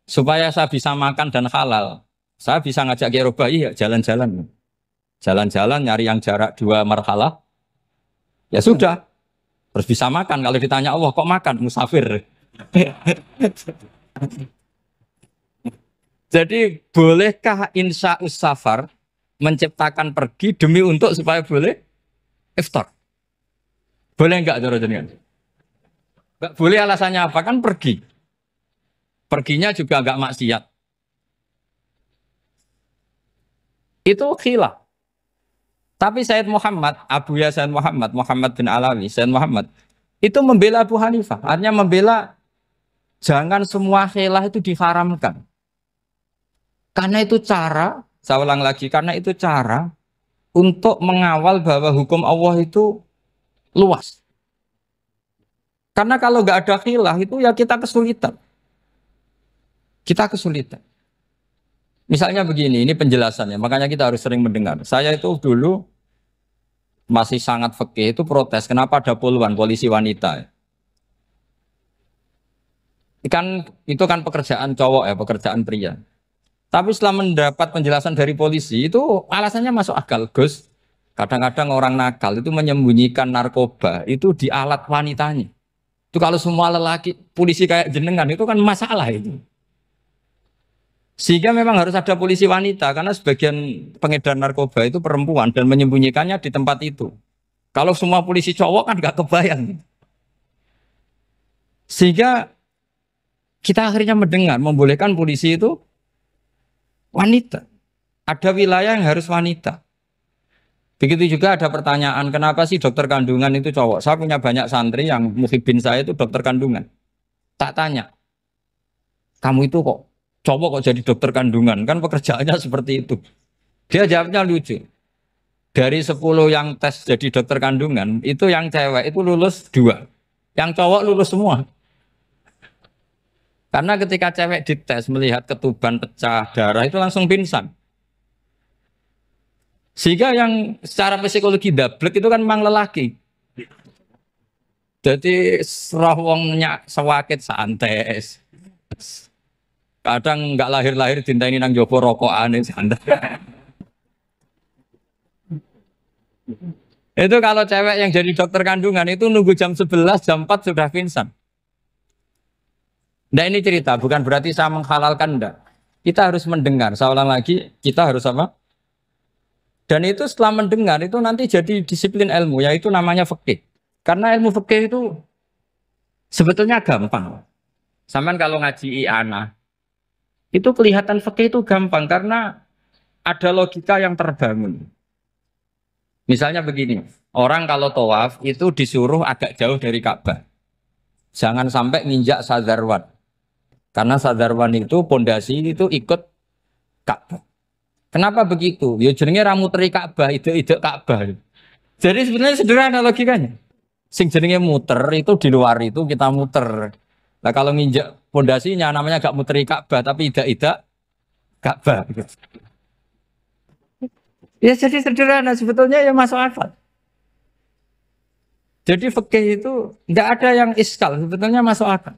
Supaya saya bisa makan dan halal, saya bisa ngajak kiai Robai ya jalan-jalan. Jalan-jalan nyari yang jarak 2 marhalah. Ya sudah, Terus bisa makan. Kalau ditanya Allah kok makan? Musafir. Jadi bolehkah insya safar menciptakan pergi demi untuk supaya boleh iftar? Boleh enggak cara jenengan? Enggak boleh, alasannya apa? Kan pergi. Perginya juga enggak maksiat. Itu khilaf. Tapi Sayyid Muhammad, Abuya Sayyid Muhammad, Muhammad bin Alawi, Sayyid Muhammad, itu membela Abu Hanifah. Artinya membela jangan semua khilaf itu diharamkan. Karena itu cara, saya ulang lagi, karena itu cara untuk mengawal bahwa hukum Allah itu luas. Karena kalau nggak ada khilaf itu ya kita kesulitan. Kita kesulitan. Misalnya begini, ini penjelasannya, makanya kita harus sering mendengar. Saya itu dulu masih sangat fikih itu protes, kenapa ada puluhan polisi wanita? Itu kan pekerjaan cowok ya, pekerjaan pria. Tapi setelah mendapat penjelasan dari polisi, itu alasannya masuk akal, Gus. Kadang-kadang orang nakal itu menyembunyikan narkoba itu di alat wanitanya. Itu kalau semua lelaki, polisi kayak jenengan itu kan masalah itu. Sehingga memang harus ada polisi wanita karena sebagian pengedar narkoba itu perempuan dan menyembunyikannya di tempat itu. Kalau semua polisi cowok kan nggak kebayang. Sehingga kita akhirnya mendengar membolehkan polisi itu wanita. Ada wilayah yang harus wanita. Begitu juga ada pertanyaan, kenapa sih dokter kandungan itu cowok? Saya punya banyak santri yang muhibin saya itu dokter kandungan. Tak tanya, kamu itu kok cowok kok jadi dokter kandungan? Kan pekerjaannya seperti itu. Dia jawabnya lucu. Dari 10 yang tes jadi dokter kandungan, itu yang cewek itu lulus 2. Yang cowok lulus semua. Karena ketika cewek dites melihat ketuban pecah darah itu langsung pingsan. Sehingga yang secara psikologi dablek itu kan memang lelaki. Jadi serah wongnya sewakit santai. Kadang nggak lahir-lahir dinteni nang jopo rokokan santai. Itu kalau cewek yang jadi dokter kandungan itu nunggu jam 11, jam 4 sudah pingsan. Nah ini cerita, bukan berarti saya menghalalkan, enggak. Kita harus mendengar, saya ulang lagi, kita harus apa? Dan itu setelah mendengar, itu nanti jadi disiplin ilmu, yaitu namanya fikih. Karena ilmu fikih itu sebetulnya gampang. Sampai kalau ngaji i'anah, itu kelihatan fikih itu gampang, karena ada logika yang terbangun. Misalnya begini, orang kalau tawaf itu disuruh agak jauh dari Ka'bah. Jangan sampai nginjak sadarwan. Karena sadarwan itu pondasi itu ikut Ka'bah. Kenapa begitu? Ya jenenge ra muteri Ka'bah, ide-ide Ka'bah. Jadi sebenarnya sederhana logikanya. Sing jenenge muter itu di luar itu kita muter. Nah kalau nginjak pondasinya namanya gak muteri Ka'bah tapi ide-ide Ka'bah. Ya jadi sederhana sebetulnya ya masuk akal. Jadi fikih itu nggak ada yang iskal, sebetulnya masuk akal.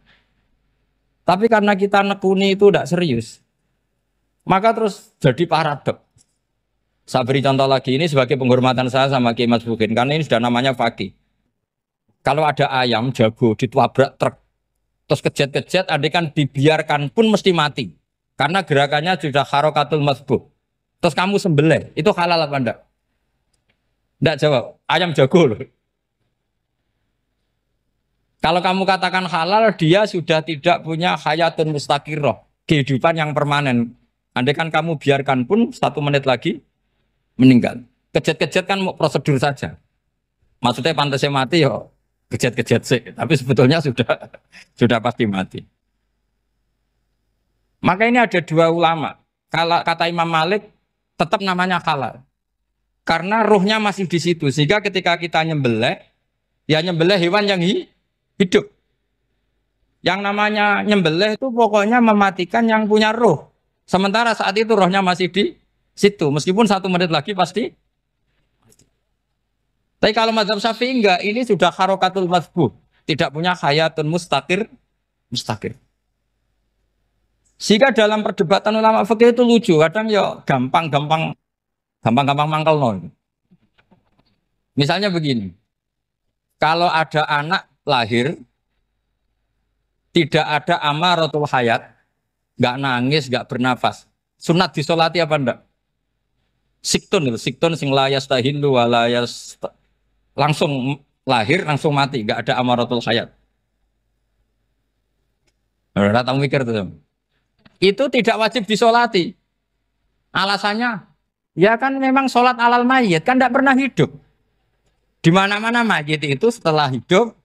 Tapi karena kita nekuni itu tidak serius, maka terus jadi paradok. Saya beri contoh lagi ini sebagai penghormatan saya sama Kiai Mas Bukin, karena ini sudah namanya fakih. Kalau ada ayam jago ditabrak truk, terus kejet-kejet, adekan dibiarkan pun mesti mati, karena gerakannya sudah harokatul masbuh. Terus kamu sembelih, itu halal apa enggak? Enggak jawab, ayam jago loh. Kalau kamu katakan halal, dia sudah tidak punya hayatun mustaqirroh, kehidupan yang permanen. Andai kan kamu biarkan pun 1 menit lagi meninggal. Kejet-kejet kan mau prosedur saja. Maksudnya pantasnya mati ya kejet-kejet sih, tapi sebetulnya sudah pasti mati. Maka ini ada 2 ulama. Kalau kata Imam Malik tetap namanya halal. Karena ruhnya masih di situ, sehingga ketika kita nyembelih, ya nyembelih hewan yang hidup. Yang namanya nyembelih itu pokoknya mematikan yang punya roh. Sementara saat itu rohnya masih di situ. Meskipun 1 menit lagi pasti. Tapi kalau mazhab Syafi'i enggak, ini sudah harokatul masbuh. Tidak punya hayatun mustaqir. Sehingga dalam perdebatan ulama fikih itu lucu. Kadang ya gampang mangkel no. Misalnya begini. Kalau ada anak lahir, tidak ada amaratul hayat, nggak nangis, nggak bernafas. Sunat disolati apa enggak? Siktun sing layas tahilu walayas langsung lahir, langsung mati, nggak ada amaratul hayat. Ora tahu mikir tuh. Itu tidak wajib disolati. Alasannya, ya kan memang sholat alal mayit kan tidak pernah hidup. Di mana-mana mayit itu setelah hidup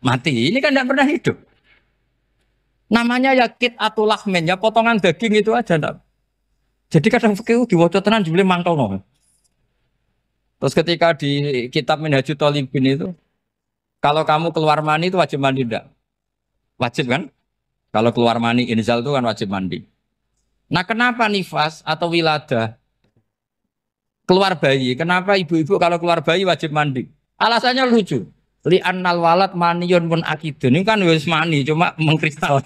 mati. Ini kan tidak pernah hidup. Namanya ya kit atau lahmen, ya potongan daging itu aja. Enggak. Jadi kadang fikih diwaca tenan jebule mangkel no. Terus ketika di kitab Minhajul Thalibin itu, kalau kamu keluar mani itu wajib mandi enggak? Wajib kan? Kalau keluar mani inzal itu kan wajib mandi. Nah kenapa nifas atau wiladah keluar bayi? Kenapa ibu-ibu kalau keluar bayi wajib mandi? Alasannya lucu. Li annal walad maniyun pun akidun. Ini kan wis mani cuma mengkristal.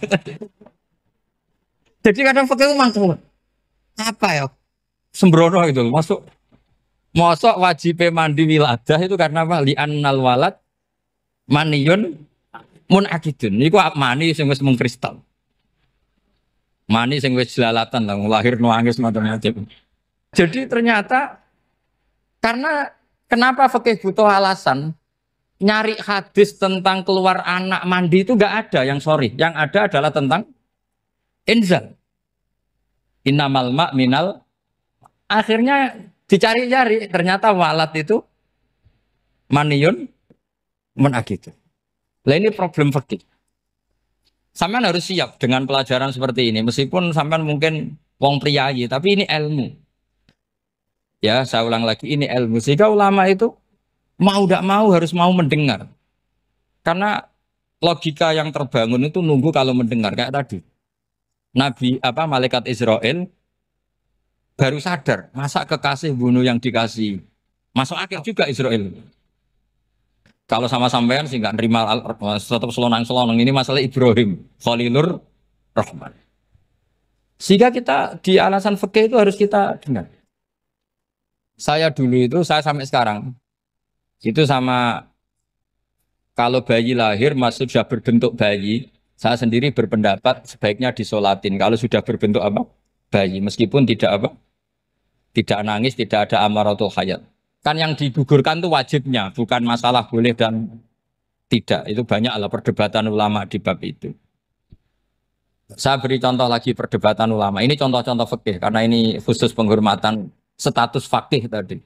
Jadi kadang fikih mangkel. Apa ya? Sembrono itu masuk. Mosok wajib mandi wiladah itu karena apa? Li annal walad maniyun mun akidun. Niku mani sing wis mengkristal. Mani sing wis jelalatan lah lahir nuangis macam-macam. Jadi ternyata karena kenapa fikih butuh alasan nyari hadis tentang keluar anak mandi itu enggak ada yang sorry. Yang ada adalah tentang inzal. Innamal ma' minal. Akhirnya dicari-cari ternyata walad itu maniyun menakid. Lah ini problem fikih. Sampean harus siap dengan pelajaran seperti ini meskipun sampean mungkin wong priayi tapi ini ilmu. Ya, saya ulang lagi ini ilmu. Sehingga ulama itu mau tidak mau harus mau mendengar. Karena logika yang terbangun itu nunggu kalau mendengar kayak tadi. Nabi malaikat Israel baru sadar, masa kekasih bunuh yang dikasih. Masuk akal juga Israel. Kalau sama sampean sih nggak nerima tetap selonang-selonang ini masalah Ibrahim, Khalilur Rahman. Sehingga kita di alasan fikih itu harus kita dengar. Saya dulu itu, saya sampai sekarang itu sama kalau bayi lahir masih sudah berbentuk bayi, saya sendiri berpendapat sebaiknya disolatin. Kalau sudah berbentuk apa? Bayi, meskipun tidak apa? Tidak nangis, tidak ada amaratul hayat. Kan yang digugurkan itu wajibnya, bukan masalah boleh dan tidak. Itu banyaklah perdebatan ulama di bab itu. Saya beri contoh lagi perdebatan ulama. Ini contoh-contoh fikih karena ini khusus penghormatan status fakih tadi.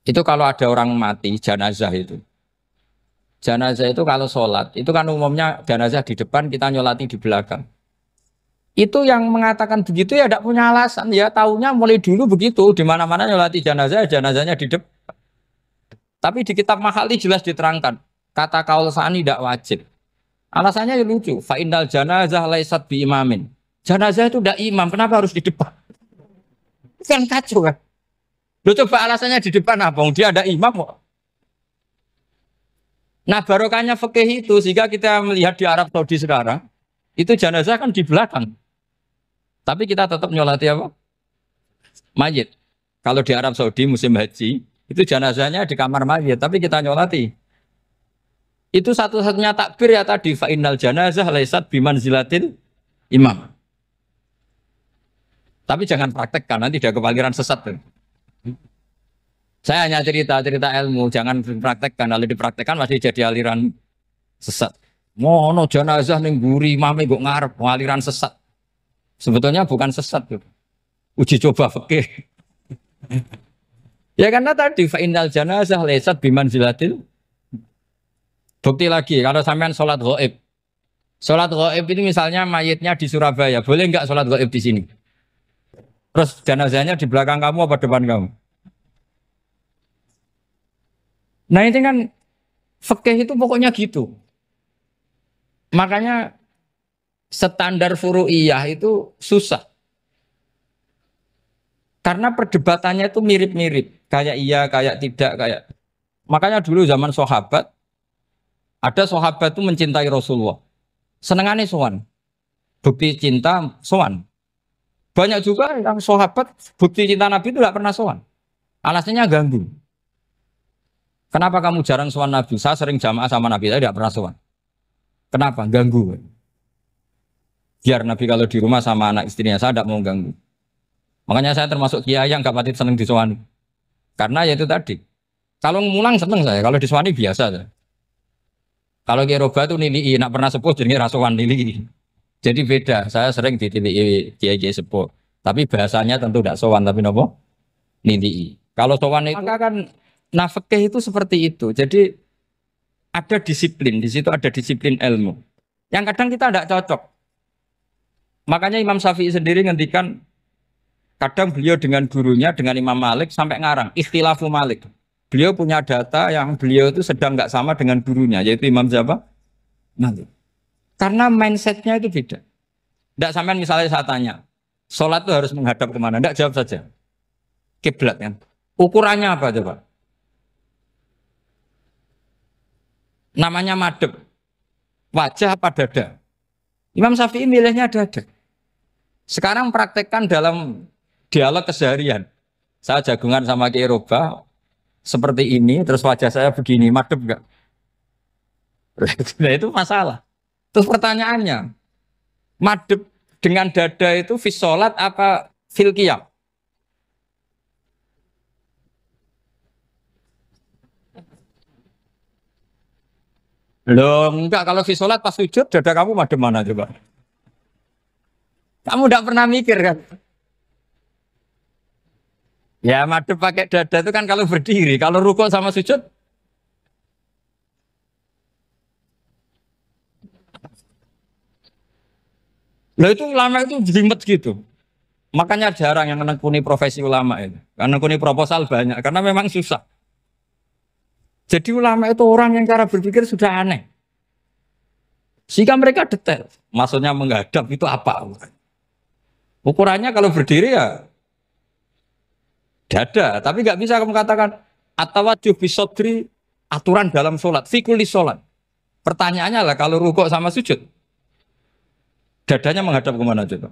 Itu kalau ada orang mati jenazah itu. Jenazah itu kalau sholat, itu kan umumnya jenazah di depan, kita nyolati di belakang. Itu yang mengatakan begitu ya tidak punya alasan ya, taunya mulai dulu begitu, di mana-mana nyolati jenazah, jenazahnya di depan. Tapi di kitab Mahalli jelas diterangkan, kata kaul sani tidak wajib. Alasannya ya lucu, fa innal janazah laisat bi imamin. Jenazah itu tidak imam, kenapa harus di depan? Kan kacau kan? Lu coba alasannya di depan apa? Dia ada imam kok. Nah barokahnya fikih itu, sehingga kita melihat di Arab Saudi sekarang, itu jenazah kan di belakang. Tapi kita tetap nyolati apa? Mayit. Kalau di Arab Saudi musim haji, itu jenazahnya di kamar mayit, tapi kita nyolati. Itu satu-satunya takbir ya tadi, fa innal janazah laisat bimanzilatil imam. Tapi jangan praktekkan, nanti dia kepaliran sesat. Saya hanya cerita-cerita ilmu, jangan dipraktekkan. Kalau dipraktekkan masih jadi aliran sesat. Mono jenazah ning mburi imame kok ngarep aliran sesat. Sebetulnya bukan sesat tuh. Uji coba fikih. Ya karena tadi fa innal janazah laisat bimanzilatil. Bukti lagi kalau sampean sholat ghaib. Sholat ghaib itu misalnya mayitnya di Surabaya, boleh enggak sholat ghaib di sini? Terus jenazahnya di belakang kamu apa depan kamu? Nah ini kan fikih itu pokoknya gitu. Makanya standar furu'iyah itu susah. Karena perdebatannya itu mirip-mirip. Kayak iya, kayak tidak, kayak. Makanya dulu zaman sahabat, ada sahabat itu mencintai Rasulullah. Senengannya sowan. Bukti cinta sowan. Banyak juga yang sahabat bukti cinta Nabi itu tidak pernah sowan. Alasannya ganggu. Kenapa kamu jarang sowan Nabi? Saya sering jamaah sama Nabi, saya tidak pernah sowan. Kenapa? Ganggu. Biar Nabi kalau di rumah sama anak istrinya, saya tidak mau ganggu. Makanya saya termasuk kiai yang gak pati seneng disowani. Karena ya itu tadi. Kalau ngulang seneng saya, kalau disowani biasa saya. Kalau Kiai Roba itu nilai, nak pernah sepuh jadi rasuan nilai. Jadi beda. Saya sering ditilii Kiai sepuh. Tapi bahasanya tentu tidak sowan, tapi nopo nilai. Kalau sowan itu maka kan nafkah itu seperti itu. Jadi ada disiplin, di situ ada disiplin ilmu. Yang kadang kita tidak cocok. Makanya Imam Syafi'i sendiri ngendikan kadang beliau dengan gurunya, dengan Imam Malik sampai ngarang ikhtilafu Malik. Beliau punya data yang beliau itu sedang nggak sama dengan gurunya, yaitu Imam siapa? Malik. Karena mindsetnya itu beda. Tidak sampai misalnya saya tanya, sholat itu harus menghadap kemana? Tidak, jawab saja. Kiblat kan. Ukurannya apa coba? Namanya madhep. Wajah apa dada? Imam Syafi'i milihnya dada. Sekarang praktekkan dalam dialog keseharian. Saya jagungan sama Kiai Roba seperti ini, terus wajah saya begini, madhep enggak? Nah, itu masalah. Terus pertanyaannya, madhep dengan dada itu fis sholat apa fil qiyam? Loh, enggak, kalau fis sholat pas sujud dada kamu madhep mana coba? Kamu enggak pernah mikir kan? Ya madhep pakai dada itu kan kalau berdiri, kalau rukuk sama sujud. Loh itu ulama itu jelimet gitu. Makanya jarang yang menekuni profesi ulama itu. Karena menekuni proposal banyak, karena memang susah. Jadi ulama itu orang yang cara berpikir sudah aneh. Sehingga mereka detail. Maksudnya menghadap itu apa? Ukurannya kalau berdiri ya dada. Tapi nggak bisa kamu katakan atawajjuh bisodri aturan dalam sholat. Fikuli sholat. Pertanyaannya lah kalau rukuk sama sujud. Dadanya menghadap kemana coba?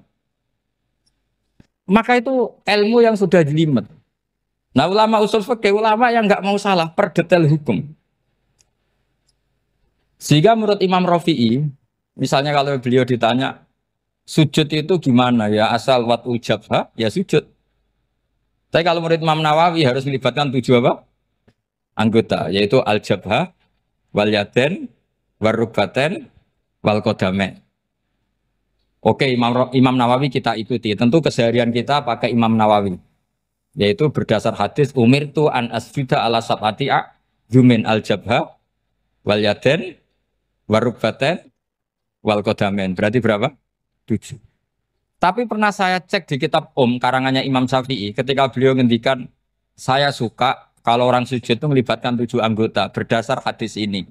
Maka itu ilmu yang sudah jelimet. Nah ulama usul fikih, ulama yang nggak mau salah per detail hukum. Sehingga menurut Imam Rafi'i, misalnya kalau beliau ditanya, sujud itu gimana ya? Asal wat ujabha, ya sujud. Tapi kalau menurut Imam Nawawi harus melibatkan 7 apa? Anggota, yaitu al-jabha, wal yaden, warubaten, wal kodame. Oke, Imam Nawawi kita ikuti. Tentu keseharian kita pakai Imam Nawawi. Yaitu berdasar hadis umir tu an asjuda ala sab'ati jumin al-jabha wal yaden warubaten wal kodamen. Berarti berapa? 7. Tapi pernah saya cek di kitab karangannya Imam Syafi'i ketika beliau ngendikan saya suka kalau orang sujud itu melibatkan 7 anggota berdasar hadis ini.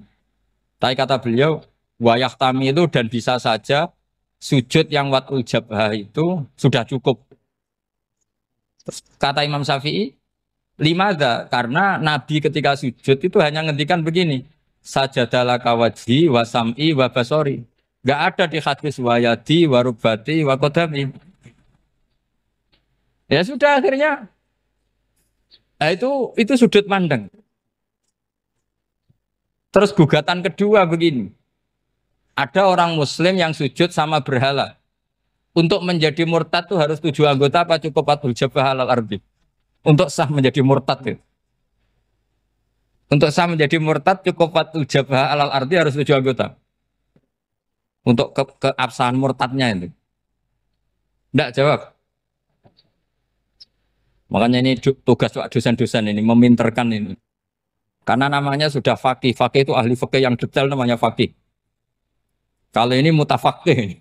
Tapi kata beliau wayah tamilu dan bisa saja sujud yang watul jabhah itu sudah cukup. Terus kata Imam Syafi'i, limada, karena Nabi ketika sujud itu hanya ngendikan begini, sajadalaka wajhi wa sam'i wa basori. Gak ada di hadis wayadi wa rubati wa kodami. Ya sudah akhirnya, nah itu sudut pandang. Terus gugatan kedua begini. Ada orang muslim yang sujud sama berhala. Untuk menjadi murtad itu harus 7 anggota apa cukup fatul jabah halal ardi? Untuk sah menjadi murtad itu. Untuk sah menjadi murtad cukup fatul jabah halal ardi harus 7 anggota. Untuk keabsahan murtadnya itu. Tidak jawab. Makanya ini tugas dosen-dosen ini meminterkan ini. Karena namanya sudah faqih. Faqih itu ahli faqih yang detail namanya faqih. Kalau ini mutafaqih.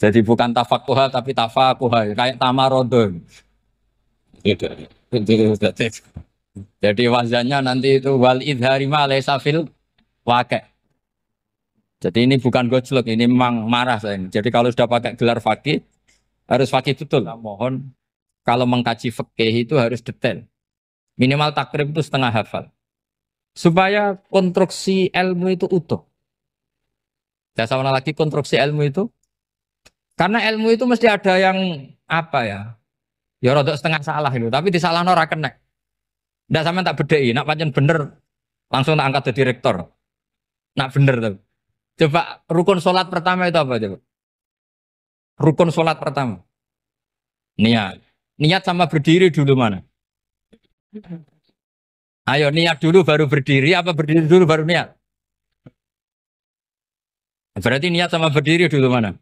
Jadi bukan tafakuha tapi tafakuha, kayak tamarodon. Jadi wazannya nanti itu wal idhari ma laysa fil waqi'. Jadi ini bukan gojlok, ini memang marah saya. Jadi kalau sudah pakai gelar faqih harus faqih betul. Nah, mohon kalau mengkaji fikih itu harus detail. Minimal takrib itu setengah hafal. Supaya konstruksi ilmu itu utuh. Saya sama lagi konstruksi ilmu itu. Karena ilmu itu mesti ada yang apa ya? Ya rodok setengah salah itu, tapi disalahno ora kena. Ndak sampean tak bedheki, nak pancen bener langsung tak angkat jadi rektor. Nak bener tuh. Coba rukun sholat pertama itu apa coba? Rukun sholat pertama. Niat. Niat sama berdiri dulu mana? Ayo niat dulu baru berdiri apa berdiri dulu baru niat? Berarti niat sama berdiri dulu mana?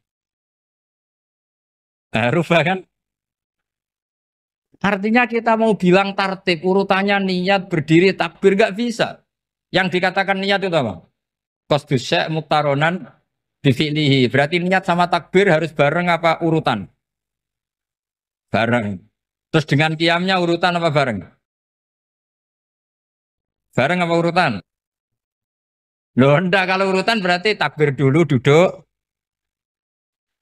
Rubah kan? Artinya kita mau bilang tartib urutannya niat berdiri takbir gak bisa. Yang dikatakan niat itu apa? Qasdus syai' muktaronan bifi'lihi. Berarti niat sama takbir harus bareng apa urutan? Bareng. Terus dengan qiyamnya urutan apa bareng? Bareng apa urutan? Loh enggak, kalau urutan berarti takbir dulu duduk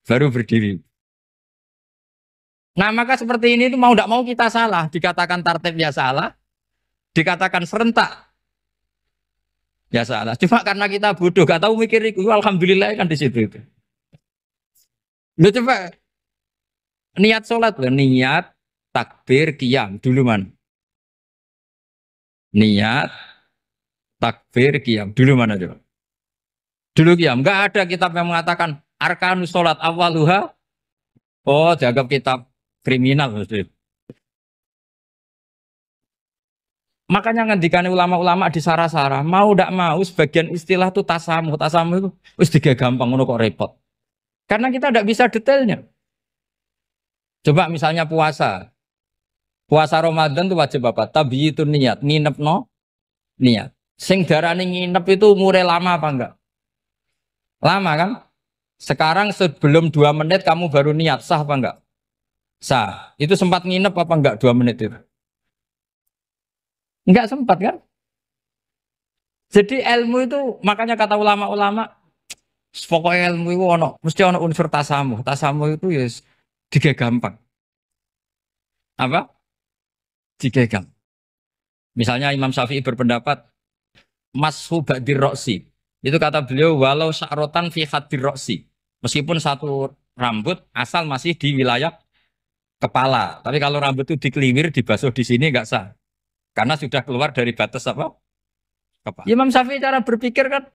baru berdiri. Nah maka seperti ini itu mau tidak mau kita salah. Dikatakan tartib ya salah. Dikatakan serentak ya salah. Cuma karena kita bodoh gak tahu mikir itu. Alhamdulillah kan di situ itu. Lu coba niat sholat loh. Niat takbir qiyam dulu man. Niat takbir qiyam dulu mana coba? Dulu qiyam. Enggak ada kitab yang mengatakan arkanus sholat awaluha. Oh dianggap kitab kriminal maksudnya. Makanya ngendikan ulama-ulama di sarah-sarah mau tidak mau sebagian istilah itu tasamuh itu wis tiga gampang ngono kok repot. Karena kita tidak bisa detailnya. Coba misalnya puasa. Puasa Ramadan itu wajib apa? Tabiyyitun niat, nginep no niat. Sing darani nginep itu umure lama apa enggak? Lama kan? Sekarang sebelum 2 menit kamu baru niat, sah apa enggak? Sah. Itu sempat nginep apa enggak 2 menit itu? Enggak sempat kan? Jadi ilmu itu makanya kata ulama-ulama pokoknya ilmu itu mesti ono unsur tasamuh. Tasamuh itu ya tiga gampang. Apa? Tiga gampang. Misalnya Imam Syafi'i berpendapat mashu ba'dir roksi. Itu kata beliau walau sya'rotan fi hadir roksi. Meskipun satu rambut asal masih di wilayah kepala. Tapi kalau rambut itu dikeliwir, dibasuh di sini enggak sah. Karena sudah keluar dari batas apa? Kepala. Imam Syafi'i cara berpikir kan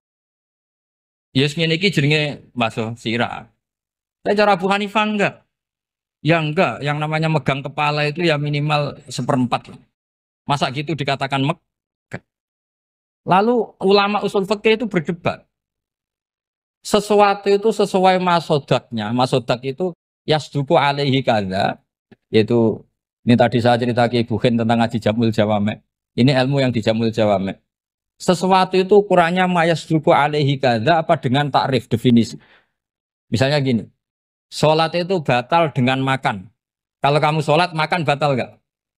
ya ngene iki jenenge basuh sirah. Tapi cara Abu Hanifah enggak. Ya enggak, yang namanya megang kepala itu ya minimal 1/4. Masa gitu dikatakan megah. Lalu ulama usul fikih itu berdebat. Sesuatu itu sesuai masodaknya. Masodak itu yasduku alaihi kadza, yaitu ini tadi saya cerita ke Ibu Khin tentang ngaji Jamul Jawame. Ini ilmu yang di Jamul Jawame. Sesuatu itu ukurannya mayasduku alaihi kadza apa dengan takrif definisi. Misalnya gini. Sholat itu batal dengan makan. Kalau kamu sholat makan batal nggak?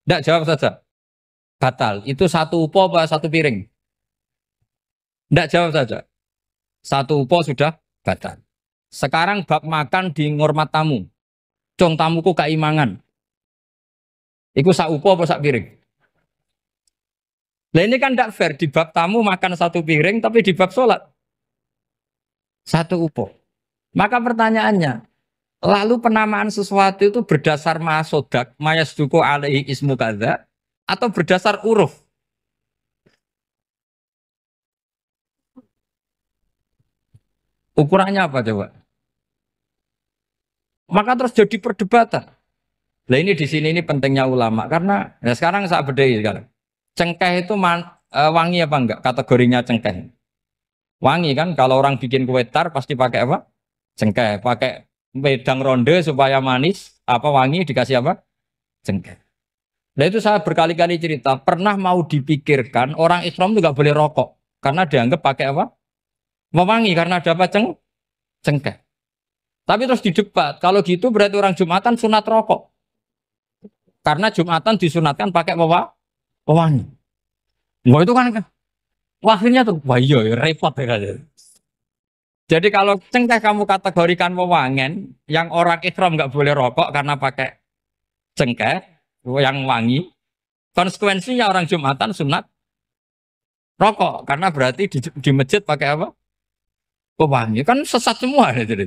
Nggak, jawab saja. Batal. Itu satu upo apa satu piring? Nggak, jawab saja. Satu upo sudah batal. Sekarang bab makan di ngormat tamu. Cong tamuku keimangan. Iku sak upo apa sak piring? Nah ini kan tidak fair. Di bab tamu makan satu piring, tapi di bab sholat satu upo. Maka pertanyaannya, lalu penamaan sesuatu itu berdasar masodak, mayasduku alaihi ismu kadza, atau berdasar uruf? Ukurannya apa coba? Maka terus jadi perdebatan. Nah ini di sini ini pentingnya ulama karena ya sekarang saya bedai sekarang. Cengkeh itu wangi apa enggak? Kategorinya cengkeh. Wangi kan? Kalau orang bikin kue tar pasti pakai apa? Cengkeh. Pakai wedang ronde supaya manis. Apa wangi dikasih apa? Cengkeh. Nah itu saya berkali-kali cerita. Pernah mau dipikirkan orang Islam itu nggak boleh rokok karena dianggap pakai apa? Mewangi karena ada apa? Cengkeh. Tapi terus didebat. Kalau gitu berarti orang Jumatan sunat rokok. Karena Jumatan disunatkan pakai pewangi. Wah itu kan akhirnya tuh, wah iya repot ya. Jadi kalau cengkeh kamu kategorikan wewangen, yang orang Islam nggak boleh rokok karena pakai cengkeh yang wangi, konsekuensinya orang Jumatan sunat rokok karena berarti di masjid pakai apa? Pewangi. Kan sesat semua ya, jadi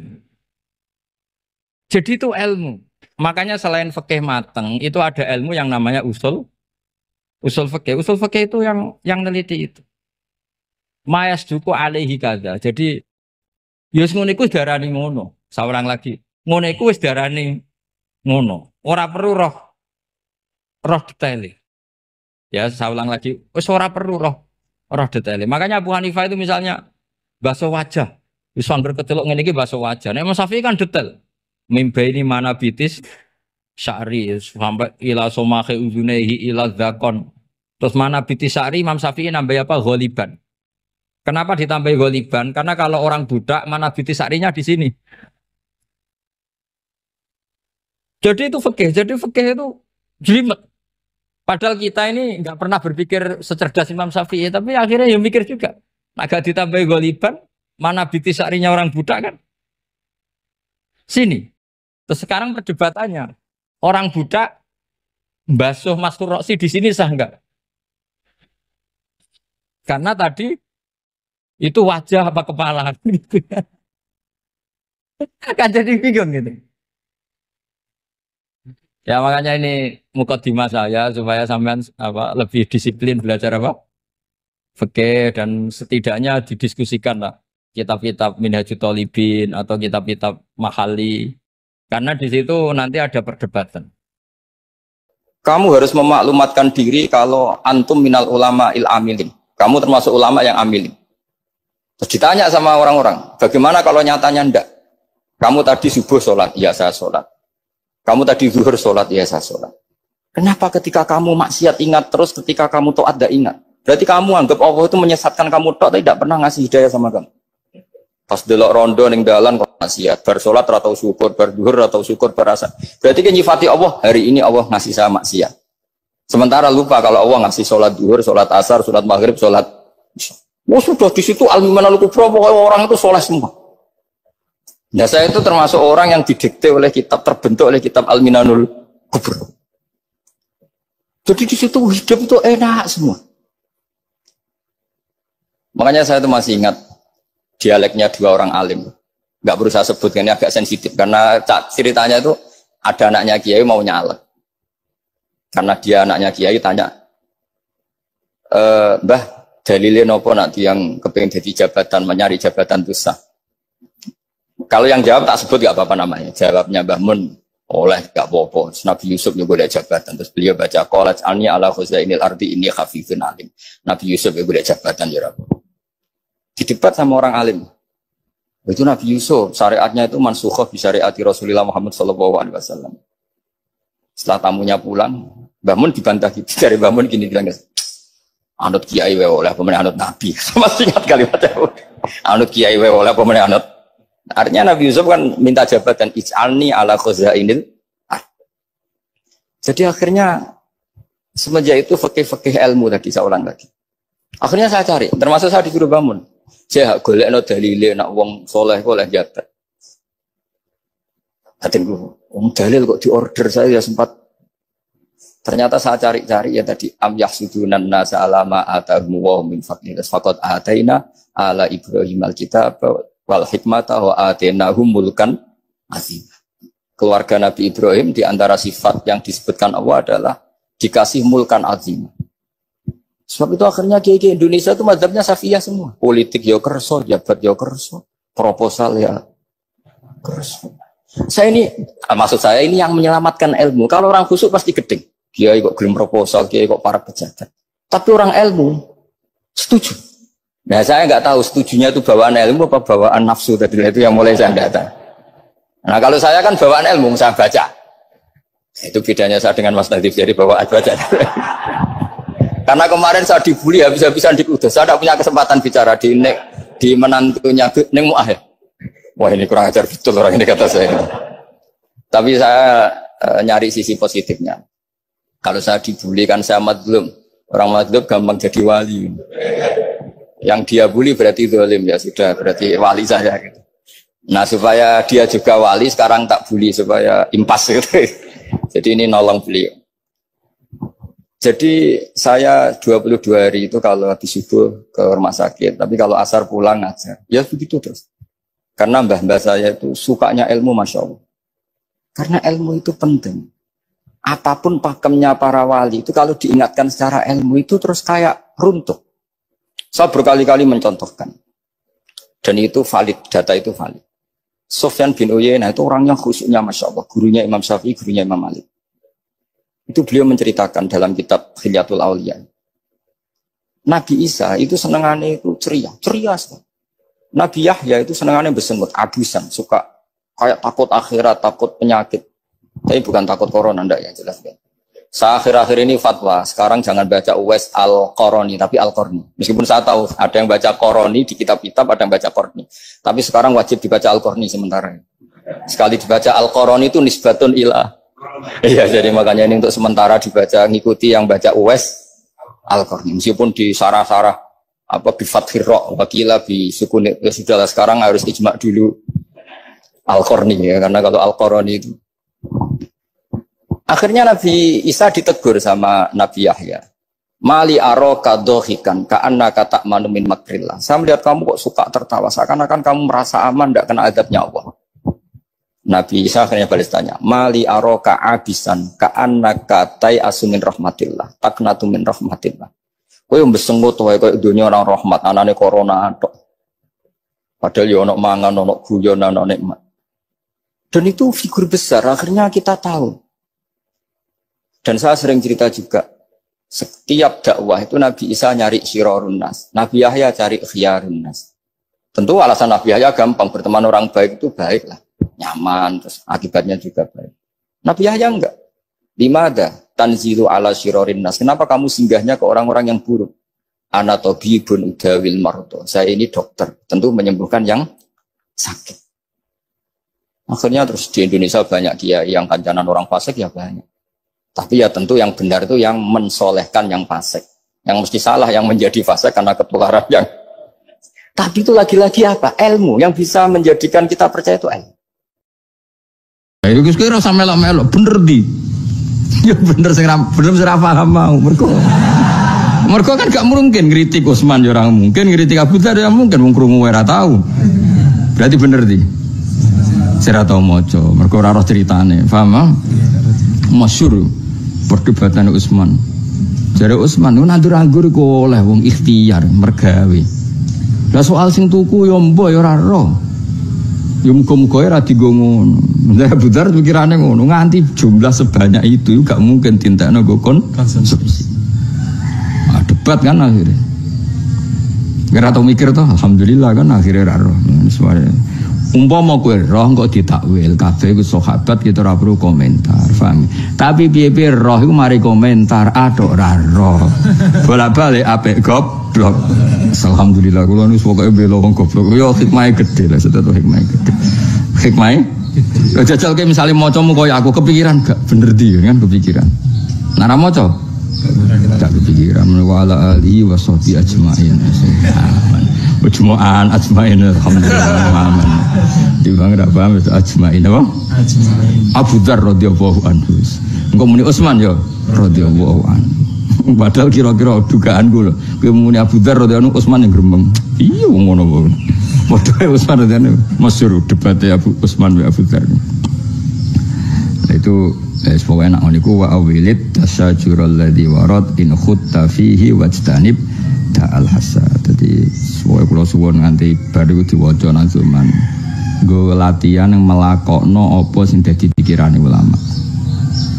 itu ilmu. Makanya selain fikih mateng, itu ada ilmu yang namanya usul Usul fikih. Usul fikih itu yang neliti itu. Mayas duku alaihi kada. Jadi yus ngono iku darani ngono. Saurang lagi. Ngono iku wis darani ngono. Ora perlu roh detail. Ya, saya ulang lagi. Wis ora perlu roh detail. Makanya Abu Hanifah itu misalnya basuh wajah. Wis angger kecelok ngene iki basuh wajah. Nek Imam Syafi'i kan detail. Mimbaini mana bitis sya'ri sampai ila somahe uzunehi ila dzakon. Terus mana bitis sya'ri Imam Syafi'i nambah apa? Ghaliban. Kenapa ditambah ghaliban? Karena kalau orang budak mana bitis sya'rinya di sini. Jadi itu fikih. Jadi fikih itu jelimet. Padahal kita ini nggak pernah berpikir secerdas Imam Syafi'i, tapi akhirnya ya mikir juga. Agak ditambah ghaliban, mana bitis sya'rinya orang budak kan? Sini. Terus sekarang perdebatannya, orang budak basuh Mastur Roksi di sini sah enggak? Karena tadi itu wajah apa kepala gitu. Kan jadi bingung gitu. Ya makanya ini mukadimah saya supaya sampean apa lebih disiplin belajar apa? Fikih dan setidaknya didiskusikan lah kitab-kitab Minhajul Thalibin atau kitab-kitab Mahali. Karena di situ nanti ada perdebatan. Kamu harus memaklumatkan diri kalau antum minal ulama il amilin. Kamu termasuk ulama yang amilin. Terus ditanya sama orang-orang, bagaimana kalau nyatanya ndak? Kamu tadi subuh sholat, iya saya sholat. Kamu tadi zuhur sholat, iya saya sholat. Kenapa ketika kamu maksiat ingat terus, ketika kamu taat tidak ingat? Berarti kamu anggap Allah itu menyesatkan kamu tok, tapi tidak pernah ngasih hidayah sama kamu. Pas delok rondo ning dalan kok maksiat, bar salat atau syukur, bar zuhur atau syukur berasa. Berarti kan nyifati Allah, hari ini Allah ngasih saya maksiat. Sementara lupa kalau Allah ngasih salat zuhur, salat asar, salat maghrib, salat isya. Oh sudah di situ al-imanul kubra, pokoknya orang itu soleh semua. Nah saya itu termasuk orang yang didikte oleh kitab, terbentuk oleh kitab al-minanul kubra. Jadi di situ hidup itu enak semua. Makanya saya itu masih ingat dialeknya dua orang alim, nggak perlu saya sebutkan, ini agak sensitif karena ceritanya itu ada anaknya kiai mau nyalek, karena dia anaknya kiai tanya, Mbah dalilnya nopo nanti yang kepingin jadi jabatan, mencari jabatan itu sah. Kalau yang jawab tak sebut nggak apa-apa namanya, jawabnya Mbah Mun oleh nggak apa-apa. Nabi Yusuf juga ada jabatan, terus beliau baca qalat anni ala khuzainil ardi ini khafifun alim. Nabi Yusuf juga ada jabatan ya Rabb. Didebat sama orang alim. Itu Nabi Yusuf, syariatnya itu mansukhah bi syariati Rasulullah Muhammad SAW. Setelah tamunya pulang, Mbah Mun dibantah gitu. Dari Mbah Mun gini bilang, anut kiai wae oleh pemenang anut Nabi. Sama ingat kalimatnya. Anut kiai wae oleh pemenang anut. Artinya Nabi Yusuf kan minta jabatan ij'alni ala khuzainil. Jadi akhirnya semenjak itu fikih-fikih ilmu tadi saya ulang lagi. Akhirnya saya cari, termasuk saya disuruh bangun. Saya golekno dalile nak wong soleh kok oleh jabat. Hatinku, dalil kok diorder saya ya sempat. Ternyata saya cari-cari ya tadi am yahsudunan nasa alama atahum wa min fadli faqad ataina ala Ibrahim alkitab wal hikmata wa atainahum mulkan azim. Keluarga Nabi Ibrahim di antara sifat yang disebutkan Allah adalah dikasih mulkan azim. Sebab itu akhirnya kiai Indonesia itu mazhabnya Syafi'iyah semua. Politik ya kerso, jabat ya kerso, proposal ya kerso. Saya ini, maksud saya ini yang menyelamatkan ilmu. Kalau orang khusyuk pasti gedeng. Kiai kok gelem proposal, kiai kok para pejabat. Tapi orang ilmu setuju. Nah saya nggak tahu setujunya itu bawaan ilmu apa bawaan nafsu tadi itu yang mulai saya data. Nah kalau saya kan bawaan ilmu, saya baca. Itu bedanya saya dengan Mas Nadif, jadi bawaan baca. Karena kemarin saya dibully habis-habisan di Kudus. Saya tidak punya kesempatan bicara di menantunya Neng Mu'ah ya. Wah ini kurang ajar betul orang ini kata saya. Tapi saya nyari sisi positifnya. Kalau saya dibully kan saya madlum. Orang madlum gampang jadi wali. Yang dia bully berarti zalim ya sudah berarti wali saya gitu. Nah supaya dia juga wali sekarang tak bully supaya impas gitu. Jadi ini nolong beliau. Jadi saya 22 hari itu kalau habis subuh ke rumah sakit, tapi kalau asar pulang ngajar. Ya begitu terus. Karena mbah-mbah saya itu sukanya ilmu Masya Allah. Karena ilmu itu penting. apapun pakemnya para wali itu kalau diingatkan secara ilmu itu terus kayak runtuh. Saya berkali-kali mencontohkan. Dan itu valid, data itu valid. Sufyan bin Uyainah itu orangnya khusyuknya Masya Allah. Gurunya Imam Syafi'i, gurunya Imam Malik. Itu beliau menceritakan dalam kitab Hilyatul Auliya. Nabi Isa itu senengannya itu ceria sekali. Nabi Yahya itu senengannya bersengut, abusan, suka kayak takut akhirat, takut penyakit. Tapi bukan takut corona, enggak ya jelas kan. Saya akhir-akhir ini fatwa, sekarang jangan baca Uwais Al-Qarani, tapi Al-Qarni. Meskipun saya tahu ada yang baca Qarani di kitab-kitab, ada yang baca Qarni. Tapi sekarang wajib dibaca Al-Qarni sementara. Sekali dibaca Al-Qarani itu nisbatun ilah. Iya, jadi makanya ini untuk sementara dibaca, ngikuti yang baca Uwais Al-Qarni. Meskipun di sarah-sarah apa bifathir ra wakila bi sukun, ya sudahlah sekarang harus ijma dulu Al-Qarni ya, karena kalau Al-Qarani itu akhirnya Nabi Isa ditegur sama Nabi Yahya. Mali aroka dohikan ka'anna kata manumin makrillah. Saya melihat kamu kok suka tertawa, seakan-akan kamu merasa aman, tidak kena adabnya Allah. Nabi Isa akhirnya balas tanya, Mali aroka abisan ka'anna katai asumin rahmatillah, taknatu min rahmatillah. Kowe mbesengut wae koyo dunya orang rahmat, anane corona tok. Padahal yo ono mangan, ono guyon, ono nikmat. Dan itu figur besar, akhirnya kita tahu. Dan saya sering cerita juga, setiap dakwah itu Nabi Isa nyari syirarun nas, Nabi Yahya cari khiyarun nas. Tentu alasan Nabi Yahya gampang, berteman orang baik itu baik lah, nyaman, terus akibatnya juga baik. Nabi Yahya enggak. Limada tanzilu ala syirarin nas. Kenapa kamu singgahnya ke orang-orang yang buruk? Ana tabibun udawil mardo. Saya ini dokter, tentu menyembuhkan yang sakit. Akhirnya terus di Indonesia banyak kiai yang kancanan orang fasik ya banyak. Tapi ya tentu yang benar itu yang mensolehkan yang fasik. Yang mesti salah yang menjadi fasik karena ketularan yang. Tapi itu lagi-lagi apa? Ilmu yang bisa menjadikan kita percaya itu ilmu. Ya itu kira sama melok-melok bener di. Ya bener sing paham mau. Mergo kan gak mungkin ngritik Utsman ya orang mungkin, ngritik Abu Dzar ya mungkin wong krungu ora tahu. Berarti bener di. Sira tau maca, mergo ora roh critane. Paham? Masyhur perdebatan Utsman. Jare Utsman ku nandur anggur iku oleh wong ikhtiar mergawe. Lah soal sing tuku yo mbok yo ora roh. Yo muga-muga ora dienggo ngono. Lah Abu Dzar pikirane ngono, nganti jumlah sebanyak itu gak mungkin tintakno go konsumsi. Debat kan akhirnya. Kira tau mikir toh, alhamdulillah kan akhirnya ora roh. Umpama kowe roh kok ditakwil kabeh iku sahabat kita ora perlu komentar, paham. Tapi piye-piye roh iku mari komentar atok ora roh. Bolak-balik apik goblok. Alhamdulillah kula niku pokoke bela wong goblok. Yo hikmahe gedhe lah, seteto hikmahe gedhe. Hikmahe jajal ke misalnya macamu koyo aku kepikiran gak bener di kan kepikiran. Nara maca gak kepikiran wala ali wa sahbi ajmain. Ujmu'an ajmain alhamdulillah aman. Di bang ora paham ajmain apa? Ajmain. Abu Dzar radhiyallahu anhu. Engko muni Utsman ya radhiyallahu anhu. Padahal kira-kira dugaanku lho. Kowe muni Abu Dzar radhiyallahu anhu Utsman yang gremeng. Iya wong ngono wae. Padahal Utsman radhiyallahu anhu masyhur debatnya Utsman wa Abu Dzar. Nah itu pokoknya nak niku wa awilid tasyajurul ladzi warad in khutta fihi wajtanib ta'al hasad. Jadi sesuai kula suwun nganti baru diwaca nazuman. Nggo latihan yang melakokno apa sing dadi pikirane ulama.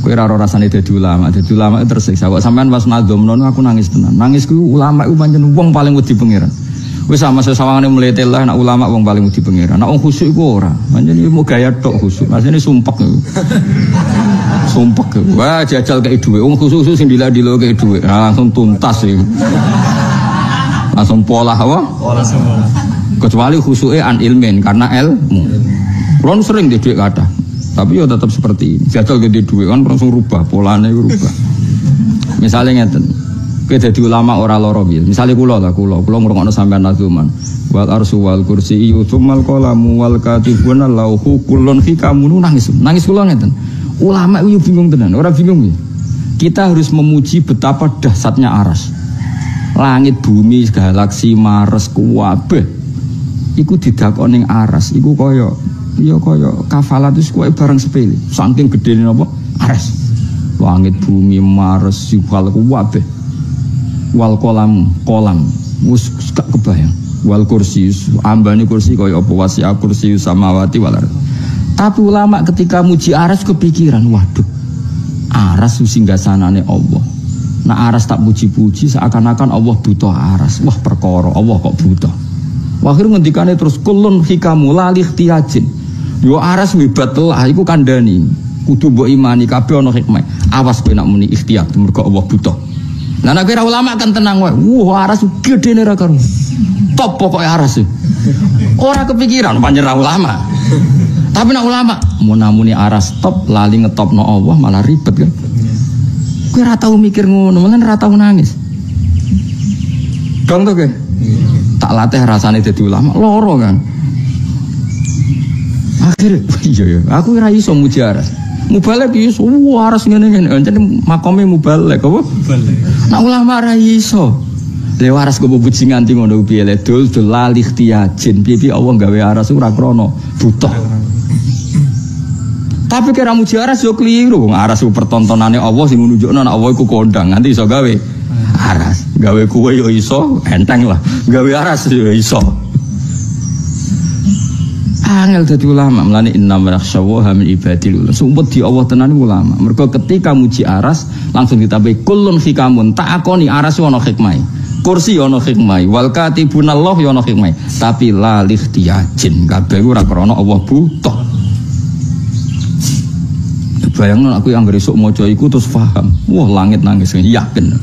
Kowe ora rasane dadi ulama tersiksa. Kok sampean pas nadzomno aku nangis tenan. Nangis ku ulama iku pancen wong paling wedi pangeran. Wis sama sesawangane mletelah nek ulama wong paling wedi pangeran. Nek wong khusyuk iku ora. Pancen iki mau gaya tok khusyuk. Asline sumpek. Sumpek. Wah jajal kei dhuwit. Wong khusyuk sing dila-dilo kei dhuwit. Langsung tuntas iki. Langsung pola apa? Pola semua. Kecuali khusyuke an ilmin karena ilmu. Ron sering di dhuwit kathah. Tapi ya tetap seperti ini. Jadwal gede duit kan langsung rubah polanya rubah. Misalnya ngeten, kita jadi ulama ora loro bil. Misalnya kulo ngrungokno sampean nazuman. Wal arsu wal kursi yutumal qalamu wal katibuna lauhu kullun hikamun nangis kulo ngeten. Ulama itu bingung tenan, ora bingung ya. Kita harus memuji betapa dahsyatnya aras. Langit bumi galaksi Mars kuwabeh. Iku didakoni ning aras, iku kaya kafalat itu kuwi barang sepele. Saking gedene apa? Aras. langit bumi Mars wal kabeh wal kolam wis gak kebayang wal kursi ambane kursi kaya apa wasi'a kursi samawati wal ardh. Tapi ulama ketika muji aras kepikiran, waduh aras singgasanane Allah. Nah aras tak puji-puji seakan-akan Allah butuh aras. Wah perkara Allah kok butuh. Akhirnya ngendikane terus kulun hikamu lalih tiajin. Yo aras hebat lah iku kandhani. Kudu mbok imani kabeh ana hikmah. Awas kowe nak muni ikhtiyar mergo Allah butuh. Lah nek kira ulama kan tenang wae. Wah aras gedene ra karo. Top pokoke aras. Ora kepikiran panjenengan ulama. Tapi nak ulama mau namuni aras top lali ngetopno Allah malah ribet kan. Kowe ora tau mikir ngono, malah ora tau nangis. Dong to kowe. Tak latih rasane dadi ulama, loro kan. Akhirnya, iya aku ora iso muji aras. Mubalek iso, aras ngene-ngene, encen makome mubalek apa? Mubalek. Nak ulama ora iso. Lha aras kok puji nganti ngono piye le dul lali ikhtiajin. Piye Allah gawe aras ora krana butuh. Tapi kira muji aras yo keliru. Aras ku pertontonane Allah sing nunjukno nek Allah iku kondang, nganti iso gawe aras. Gawe kuwe yo iso, enteng lah. Gawe aras yo iso. Angel dadi ulama, mlane innamal yakhshawa min ibadil ulama. Sumpet di Allah tenan ulama. Mergo ketika muji aras langsung ditambahi kullun hikamun. Tak akoni aras ono hikmah. Kursi ono hikmah. Wal katibunallah yo ono hikmah. Tapi la likhtiyajin. Kabeh ora krana Allah butuh. Bayangno aku yang esuk maca iku terus paham. Wah langit nangis yakin.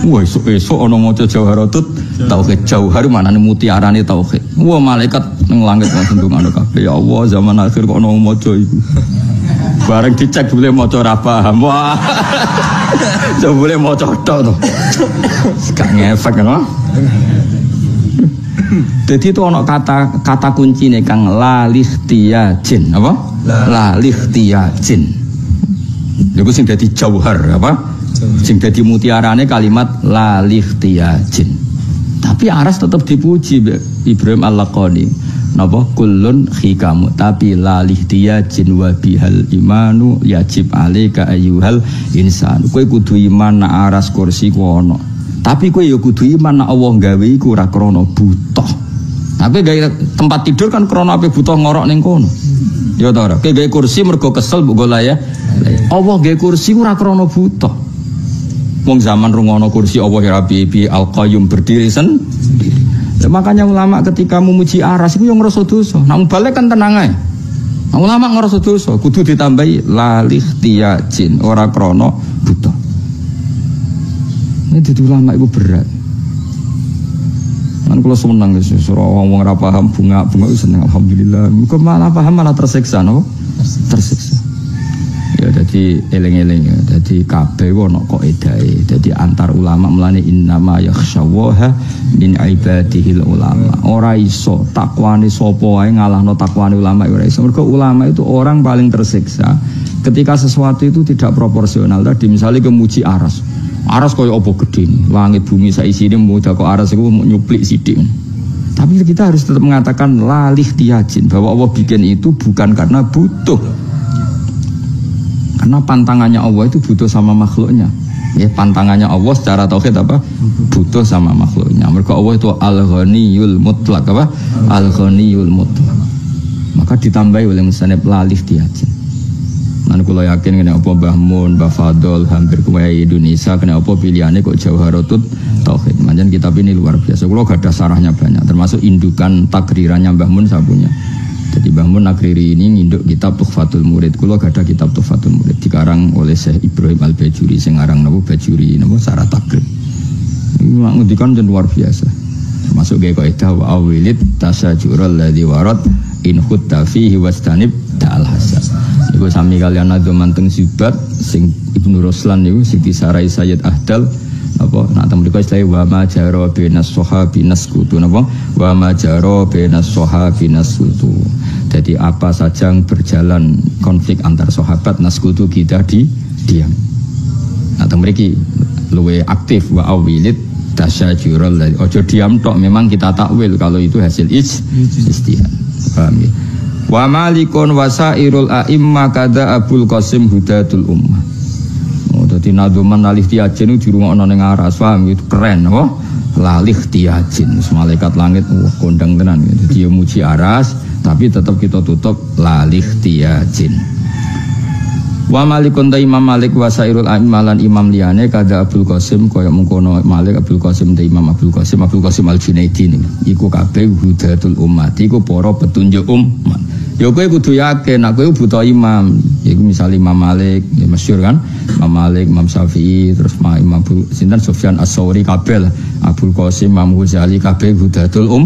Wah esuk ana maca Jawharatut tauhid jauhar manane mutiarane tauhid. Wah malaikat ning langit langsung ndongano kabeh. Ya Allah zaman akhir kok ana maca iku. Bareng dicek boleh maca ora paham. Wah. Coba boleh maca tok to. Gak ngefek kan. Jadi itu ana kata kuncine kang lalihtiajin apa? Lalihtiajin. Niku sing dadi jauhar apa? Sing dadi mutiarane kalimat lalihtiajin. Tapi aras tetap dipuji Ibrahim Al-Laqani. Napa kullun hikamu tapi lalihtiajin wa bihal imanu yajib alaika ayyuhal insan. Kowe kudu iman nek aras kursi ku ono. Tapi kowe ya kudu iman nek Allah gawe iku ora krana butuh. Tapi gawe tempat tidur kan krana ape butuh ngorok ning kono. Ya ta ora. Kowe gawe kursi mergo kesel mbok golek ya. Allah gawe kursi ora krana butuh. Wong zaman rungono kursi Allah ya Rabbi Al-Qayyum berdiri sendiri. Makanya ulama ketika memuji aras itu yang ngerasa dosa. Nak mubalek kan tenang ae. Nah, ulama ngerasa dosa, kudu ditambahi lalihtiajin ora krana butuh. Ini dadi ulama itu berat. Kan kula seneng wis ora wong ora paham bunga wis seneng alhamdulillah. Muga malah paham malah tersiksa no? Tersiksa. Ya jadi eling-eling ya. Jadi kabeh ono kok edae. Jadi antar ulama melane innama yakhshawaha min ibadihil ulama. Ora iso takwane sapa wae ngalahno takwane ulama ora iso. Mergo ulama itu orang paling tersiksa ketika sesuatu itu tidak proporsional. Tadi misalnya kemuji aras. Aras koyo apa gede nih. Langit bumi saisine muda kok aras iku nyuplik sithik. Tapi kita harus tetap mengatakan lalihtiajin bahwa Allah bikin itu bukan karena butuh. Karena pantangannya Allah itu butuh sama makhluknya. Ya, pantangannya Allah secara tauhid apa? Butuh sama makhluknya. Mereka Allah itu al-ghaniyul mutlak apa? Al-ghaniyul mutlak. Maka ditambahi oleh musannif lalihtiajin. Nan kula yakin kena apa Mbah Mun, Mbah Fadol hampir kuwi Indonesia kena apa pilihane kok Jawharatut Tauhid. Manjan kitab ini luar biasa. Kula gadah sarahnya banyak termasuk indukan takrirannya Mbah Mun sapunya. Jadi Mbah Mun Nagriri ini nginduk kitab Tuhfatul Murid. Kula gadah kitab Tuhfatul Murid dikarang oleh Syekh Ibrahim Al-Bajuri sing aran napa Bajuri napa Sarah Takrir. Ini ngendikan jan luar biasa. Termasuk gaya kaidah wa awilid tasajurul ladzi warad in khutta fihi wastanib ta'al hasan. Iku sami kalian ado manteng sibat sing Ibnu Ruslan niku sing disarai Sayyid Ahdal apa nak temu iku istilah wa majara binas sahabi naskutu napa wa majara binas sahabi naskutu. Jadi apa saja yang berjalan konflik antar sahabat naskutu kita diam. Nah temu mriki luwe aktif wa awilid tasyajurul ojo diam tok memang kita takwil kalau itu hasil ijtihad. Paham ya? Wa malikun wasairul a'imma kada Abul Qasim Hudatul Ummah. Dadi nadzuman lalih tiajin itu dirungokno ning aras, paham itu keren apa? Lalih tiajin, malaikat langit kondang tenan gitu. Dia muji aras, tapi tetap kita tutup lalih tiajin. Wa malikun ta Imam Malik wa sairul a'immalan imam liyane kada Abdul Qasim kaya mengkono Malik Abdul Qasim ta Imam Abdul Qasim Al-Junaidi iku kabeh hudatul umat iku para petunjuk umat. Ya kowe kudu yakin nek kowe buta imam, iku misal Imam Malik, ya masyhur kan? Imam Malik, Imam Syafi'i, terus Imam sinten Sufyan Ats-Tsauri kabeh Abdul Qasim, Imam Ghazali kabeh hudatul kowe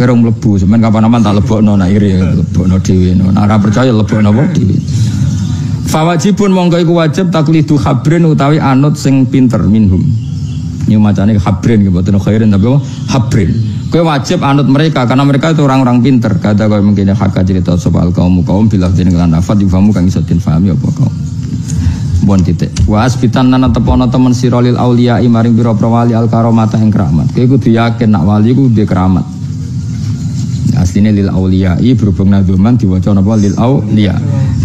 ora mlebu, sampean kapan-kapan tak lebokno nek iri lebokno dhewe. Nek ora percaya lebokno apa dhewe. Fawajibun mongko iku wajib taklidu habrin utawi anut sing pinter minhum. Ini macane habrin nggih mboten khairin tapi apa? Habrin. Kowe wajib anut mereka karena mereka itu orang-orang pinter. Kata kowe mungkin hak cerita soal kaum bila jeneng lan nafat difahamu kang iso difahami apa kaum. Bon titik. Wa asbitan nana tepono temen siralil auliya maring pira-pira wali al karamata ing keramat. Kowe kudu yakin nak wali ku duwe keramat. Asline lil auliya berhubung nadzuman diwaca napa lil auliya.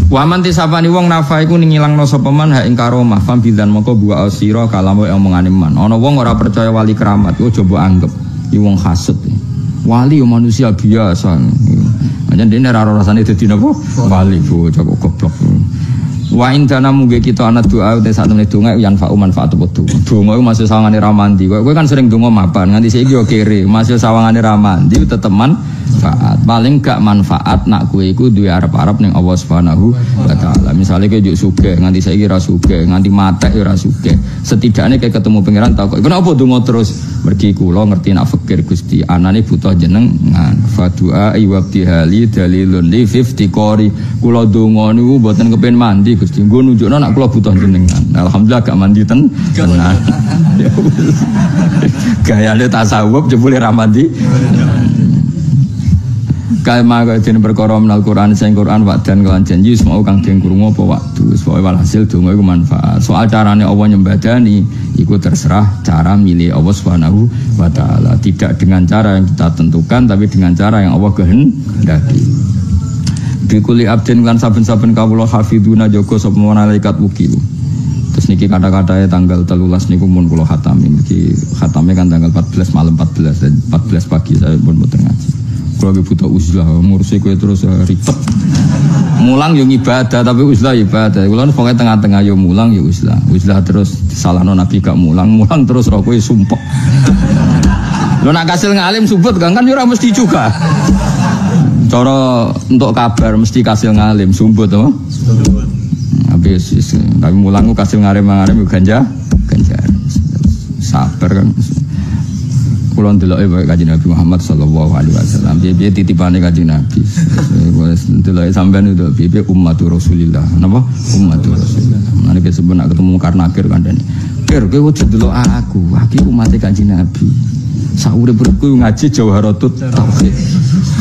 Wa man tisapani wong nafa iku ngilangno sapa man ha ing karomah fam bidan mongko buah asira kalamo omongane man. Ana wong ora percaya wali keramat ku coba anggap iki wong hasud. Wali yo manusia biasa. Pancen dene ora rasane dadi napa wali bocah kok goblok. Wa indana mugi kita ana doa te sak temene donga yan fa manfaat betul. Donga iku masih sawangane ra mandi. Kowe kan sering donga mapan nganti saiki yo kere, masih sawangane ra mandi tetep manfaat. Paling gak manfaat nak kowe iku duwe arep-arep ning Allah Subhanahu wa taala. Misale kowe juk sugih nganti saiki ra sugih, nganti matek yo ra sugih. Setidaknya kayak ketemu pangeran takok, "Kenapa donga terus?" Mergi kula ngerti nak fakir Gusti, anane butuh jenengan. Fa du'a wa bihali dalilun li fiftiqori. Kula donga niku mboten kepen mandi Gusti, nggo nunjukno nek kula butuh jenengan. Alhamdulillah gak mandi tenan. Gayane tasawuf jebule ra mandi. Kalma kaya dene perkara menal Quran sing Quran wadan kelan janji semau kang den krungu apa waktu. Soale walhasil donga iku manfaat. Soal carane Allah nyembadani iku terserah cara milih Allah Subhanahu wa taala. Tidak dengan cara yang kita tentukan tapi dengan cara yang Allah kehendaki. Bikuli abdin lan saben-saben kawula hafiduna jaga sapa malaikat wukil. Terus niki kata-katanya tanggal 13 niku mun kula khatami. Niki khatame kan tanggal 14 malam 14 dan 14 pagi saya pun mboten ngaji. Kula ge butuh uzlah ngurusi kowe terus ribet. Mulang yo ibadah tapi uzlah ibadah. Kula pokoke tengah-tengah yo mulang yo uzlah. Uzlah terus salahno nabi gak mulang terus ro kowe sumpek. Lho nak kasil ngalim subut kan yo ora mesti juga. Cara untuk kabar mesti kasil ngalim sumbut apa? Habis tapi mulangku kasil ngalim ganja sabar kan. Kula ndeloke wae Kanjeng Nabi Muhammad sallallahu alaihi wasallam. Piye titipane Kanjeng Nabi. Wes ndeloke sampean itu piye ummatur Rasulillah. Napa? Ummatur Rasulillah. Mane kesebut nak ketemu Karnakir kandhane. Kir kowe ojo ndelok aku umat Kanjeng Nabi. Saurip-uripku ngaji Jawharatut Tauhid.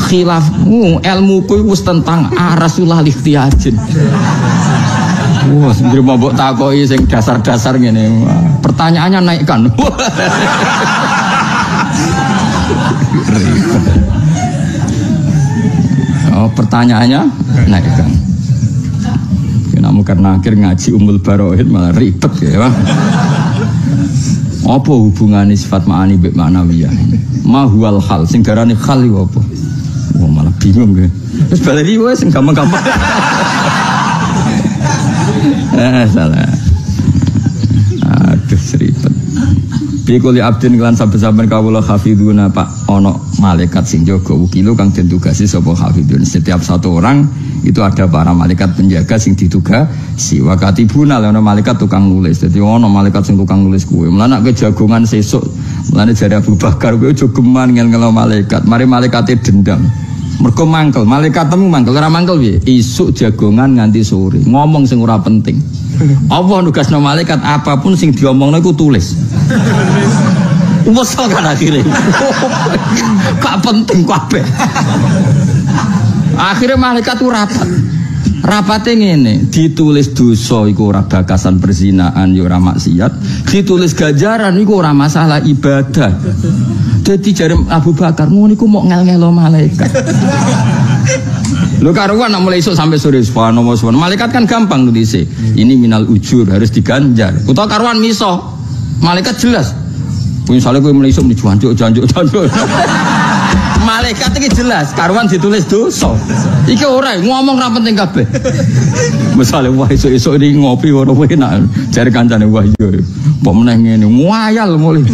Khilafmu ilmuku wis tentang Rasulullah ikhtiajin. Wah, sendiri mau mbok takoki sing dasar-dasar ngene. Pertanyaannya naikkan. Oh, pertanyaannya naikkan. Kenapa karena akhir ngaji Ummul Baroid malah ribet ya. Apa hubungannya sifat ma'ani mbek ma'nawiyah? Ma huwal hal sing darane hal iku apa? Wah, malah bingung ya. Wis baleni wae sing gampang-gampang. Salah. Aduh ribet. Bikuli abdin kelan saben-saben kawula hafiduna Pak ono malaikat sing jaga wukilu kang den tugasi sapa hafidun. Setiap satu orang itu ada para malaikat penjaga sing ditugasi. Wakatibuna ono malaikat tukang nulis. Dadi ono malaikat sing tukang nulis kuwe. Mulane nek jagongan sesuk, mulane jare Abu Bakar kowe aja geman ngel-ngelo malaikat. Mari malaikate dendam. Mergo mangkel, malaikatmu mangkel ora mangkel piye? Isuk jagongan nganti sore. Ngomong sing ora penting. Allah nugasno malaikat apapun sing diomongno iku tulis. Wes kan akhire. Gak penting kabeh. Akhire malaikat ku rapat. Rapate ngene, ditulis dosa iku ora bakasan perzinaan ya ora maksiat, ditulis ganjaran iku ora masalah ibadah. Dadi jare Abu Bakar ngono iku mok ngel-ngelo malaikat. Lu karuan nak mulai esuk sampai sore subhanallah subhanallah. Malaikat kan gampang nulis. Ini minal ujur harus diganjar. Utawa karuan miso. Malaikat jelas. Misalnya kowe mulai esuk jancuk. Malaikat iki jelas karuan ditulis dosa. Iki ora ngomong ra penting kabeh. Misale wah esuk-esuk iki ngopi ora enak. Jare kancane wah iya. Mbok meneh ngene ngayal mulai.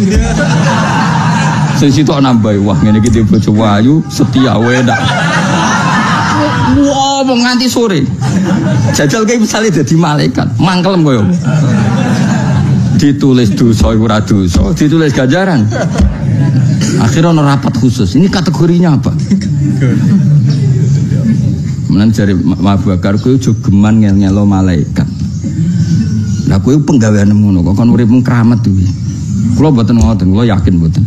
Sing sitok nambah wah ngene iki bojo wayu setia wae ndak. Wah mau nganti sore. Jajal kayak misalnya jadi malaikat mangkelem koyo. Ditulis dosa ora dosa, ditulis ganjaran. Akhirnya ono rapat khusus. Ini kategorinya apa? Kemudian dari Abu Bakar kowe aja geman ngel-ngelo malaikat. Lah kowe penggawean ngono kok kon urip keramat kuwi. Kula mboten ngoten, kula yakin mboten.